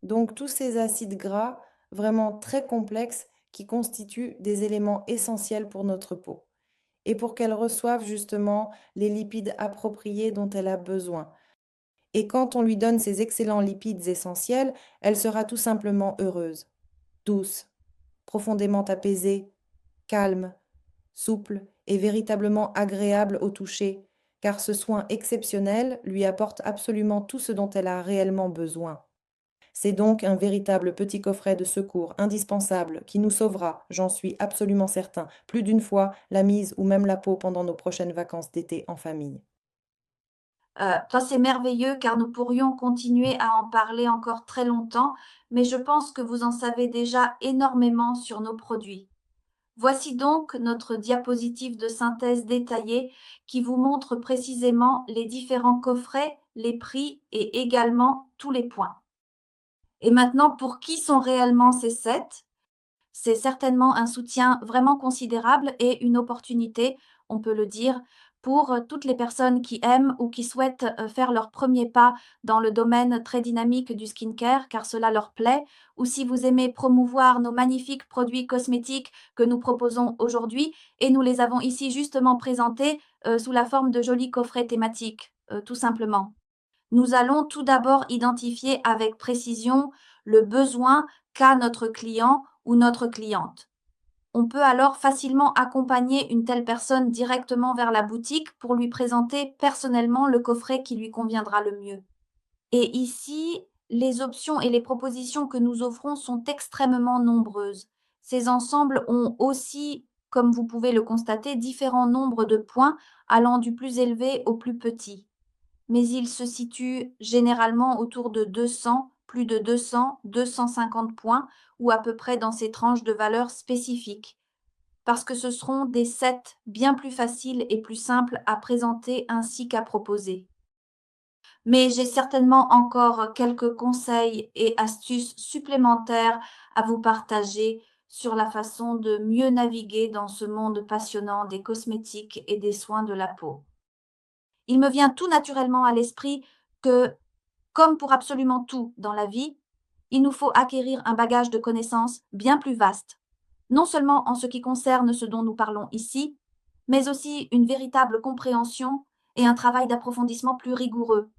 Speaker 2: Donc tous ces acides gras vraiment très complexes qui constituent des éléments essentiels pour notre peau et pour qu'elle reçoive justement les lipides appropriés dont elle a besoin. Et quand on lui donne ces excellents lipides essentiels, elle sera tout simplement heureuse, douce, profondément apaisée, calme, souple et véritablement agréable au toucher, car ce soin exceptionnel lui apporte absolument tout ce dont elle a réellement besoin. C'est donc un véritable petit coffret de secours indispensable qui nous sauvera, j'en suis absolument certain, plus d'une fois la mise ou même la peau pendant nos prochaines vacances d'été en famille.
Speaker 1: Ça, c'est merveilleux car nous pourrions continuer à en parler encore très longtemps, mais je pense que vous en savez déjà énormément sur nos produits. Voici donc notre diapositive de synthèse détaillée qui vous montre précisément les différents coffrets, les prix et également tous les points. Et maintenant, pour qui sont réellement ces sets? C'est certainement un soutien vraiment considérable et une opportunité, on peut le dire, pour toutes les personnes qui aiment ou qui souhaitent faire leur premier pas dans le domaine très dynamique du skincare, car cela leur plaît, ou si vous aimez promouvoir nos magnifiques produits cosmétiques que nous proposons aujourd'hui, et nous les avons ici justement présentés sous la forme de jolis coffrets thématiques, tout simplement. Nous allons tout d'abord identifier avec précision le besoin qu'a notre client ou notre cliente. On peut alors facilement accompagner une telle personne directement vers la boutique pour lui présenter personnellement le coffret qui lui conviendra le mieux. Et ici, les options et les propositions que nous offrons sont extrêmement nombreuses. Ces ensembles ont aussi, comme vous pouvez le constater, différents nombres de points allant du plus élevé au plus petit. Mais ils se situent généralement autour de 200, plus de 200, 250 points ou à peu près dans ces tranches de valeur spécifiques parce que ce seront des sets bien plus faciles et plus simples à présenter ainsi qu'à proposer. Mais j'ai certainement encore quelques conseils et astuces supplémentaires à vous partager sur la façon de mieux naviguer dans ce monde passionnant des cosmétiques et des soins de la peau. Il me vient tout naturellement à l'esprit que, comme pour absolument tout dans la vie, il nous faut acquérir un bagage de connaissances bien plus vaste, non seulement en ce qui concerne ce dont nous parlons ici, mais aussi une véritable compréhension et un travail d'approfondissement plus rigoureux.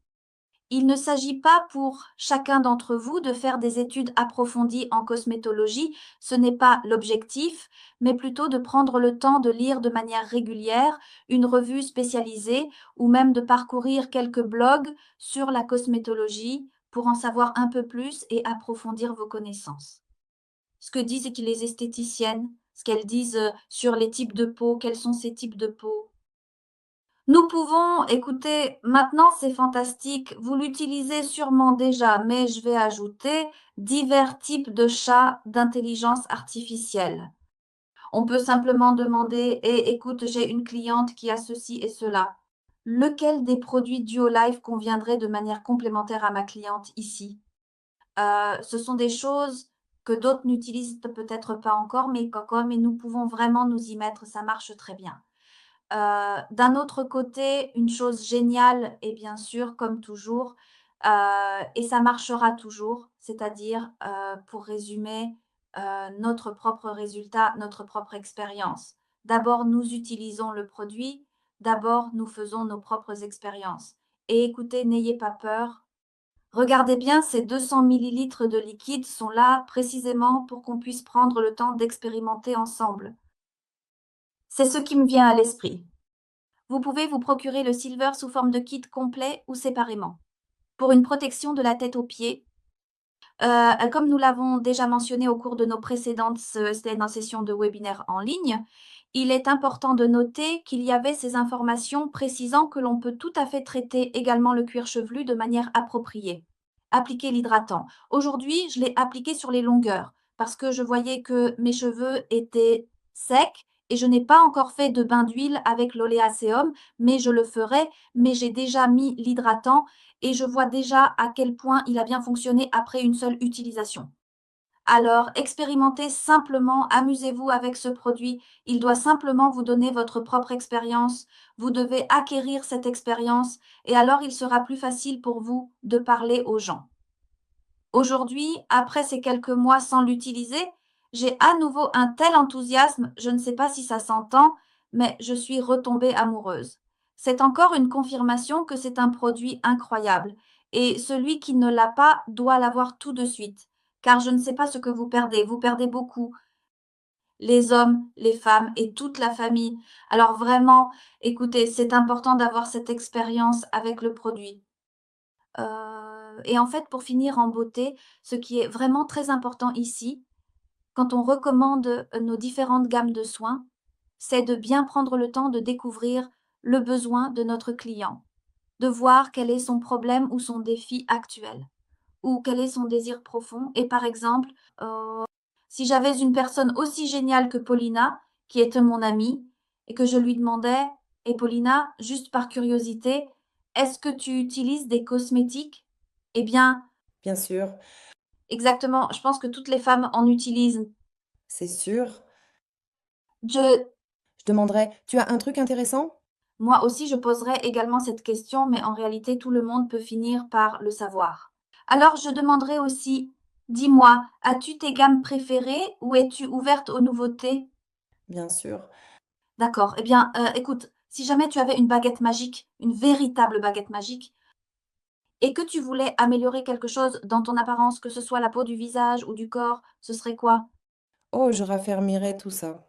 Speaker 1: Il ne s'agit pas pour chacun d'entre vous de faire des études approfondies en cosmétologie, ce n'est pas l'objectif, mais plutôt de prendre le temps de lire de manière régulière une revue spécialisée ou même de parcourir quelques blogs sur la cosmétologie pour en savoir un peu plus et approfondir vos connaissances. Ce que disent les esthéticiennes, ce qu'elles disent sur les types de peau, quels sont ces types de peau. Nous pouvons écoutez, maintenant c'est fantastique, vous l'utilisez sûrement déjà, mais je vais ajouter divers types de chats d'intelligence artificielle. On peut simplement demander: «Eh, écoute, j'ai une cliente qui a ceci et cela. Lequel des produits Duolife conviendrait de manière complémentaire à ma cliente ici?» Ce sont des choses que d'autres n'utilisent peut-être pas encore, mais nous pouvons vraiment nous y mettre, ça marche très bien. D'un autre côté, une chose géniale et bien sûr, comme toujours, et ça marchera toujours, c'est-à-dire, pour résumer, notre propre résultat, notre propre expérience. D'abord, nous utilisons le produit, d'abord, nous faisons nos propres expériences et écoutez, n'ayez pas peur. Regardez bien, ces 200 millilitres de liquide sont là précisément pour qu'on puisse prendre le temps d'expérimenter ensemble. C'est ce qui me vient à l'esprit. Vous pouvez vous procurer le silver sous forme de kit complet ou séparément. Pour une protection de la tête aux pieds, comme nous l'avons déjà mentionné au cours de nos précédentes sessions de webinaire en ligne, il est important de noter qu'il y avait ces informations précisant que l'on peut tout à fait traiter également le cuir chevelu de manière appropriée. Appliquer l'hydratant. Aujourd'hui, je l'ai appliqué sur les longueurs parce que je voyais que mes cheveux étaient secs et je n'ai pas encore fait de bain d'huile avec l'oléacéum, mais je le ferai. Mais j'ai déjà mis l'hydratant et je vois déjà à quel point il a bien fonctionné après une seule utilisation. Alors, expérimentez simplement, amusez-vous avec ce produit. Il doit simplement vous donner votre propre expérience. Vous devez acquérir cette expérience et alors il sera plus facile pour vous de parler aux gens. Aujourd'hui, après ces quelques mois sans l'utiliser, j'ai à nouveau un tel enthousiasme, je ne sais pas si ça s'entend, mais je suis retombée amoureuse. C'est encore une confirmation que c'est un produit incroyable et celui qui ne l'a pas doit l'avoir tout de suite, car je ne sais pas ce que vous perdez beaucoup, les hommes, les femmes et toute la famille. Alors vraiment, écoutez, c'est important d'avoir cette expérience avec le produit. Et en fait, pour finir en beauté, ce qui est vraiment très important ici, quand on recommande, nos différentes gammes de soins, c'est de bien prendre le temps de découvrir le besoin de notre client, de voir quel est son problème ou son défi actuel ou quel est son désir profond et par exemple, si j'avais une personne aussi géniale que Paulina, qui est mon amie et que je lui demandais: «Et Paulina, juste par curiosité, est-ce que tu utilises des cosmétiques?» Eh bien,
Speaker 2: Bien sûr,
Speaker 1: exactement, je pense que toutes les femmes en utilisent.
Speaker 2: c'est sûr.
Speaker 1: Je
Speaker 2: Je demanderais: «Tu as un truc intéressant?»
Speaker 1: Moi aussi, je poserais également cette question, mais en réalité, tout le monde peut finir par le savoir. Alors, je demanderai aussi, dis-moi, as-tu tes gammes préférées ou es-tu ouverte aux nouveautés?
Speaker 2: Bien sûr.
Speaker 1: D'accord. Eh bien, écoute, si jamais tu avais une baguette magique, une véritable baguette magique, et que tu voulais améliorer quelque chose dans ton apparence, que ce soit la peau du visage ou du corps, ce serait quoi?
Speaker 2: Oh, je raffermirai tout ça.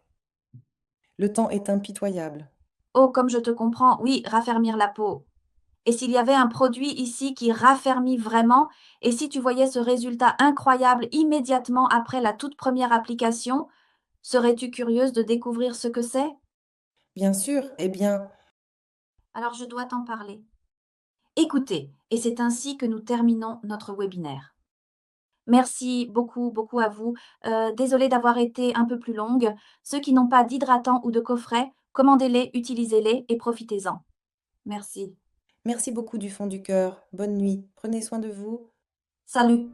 Speaker 2: Le temps est impitoyable.
Speaker 1: Oh, comme je te comprends, oui, raffermir la peau. Et s'il y avait un produit ici qui raffermit vraiment, et si tu voyais ce résultat incroyable immédiatement après la toute première application, serais-tu curieuse de découvrir ce que c'est?
Speaker 2: Bien sûr, eh bien,
Speaker 1: Alors je dois t'en parler. Écoutez, et c'est ainsi que nous terminons notre webinaire. Merci beaucoup, beaucoup à vous. Désolée d'avoir été un peu plus longue. Ceux qui n'ont pas d'hydratant ou de coffret, commandez-les, utilisez-les et profitez-en. Merci.
Speaker 2: merci beaucoup du fond du cœur. Bonne nuit. Prenez soin de vous.
Speaker 1: Salut!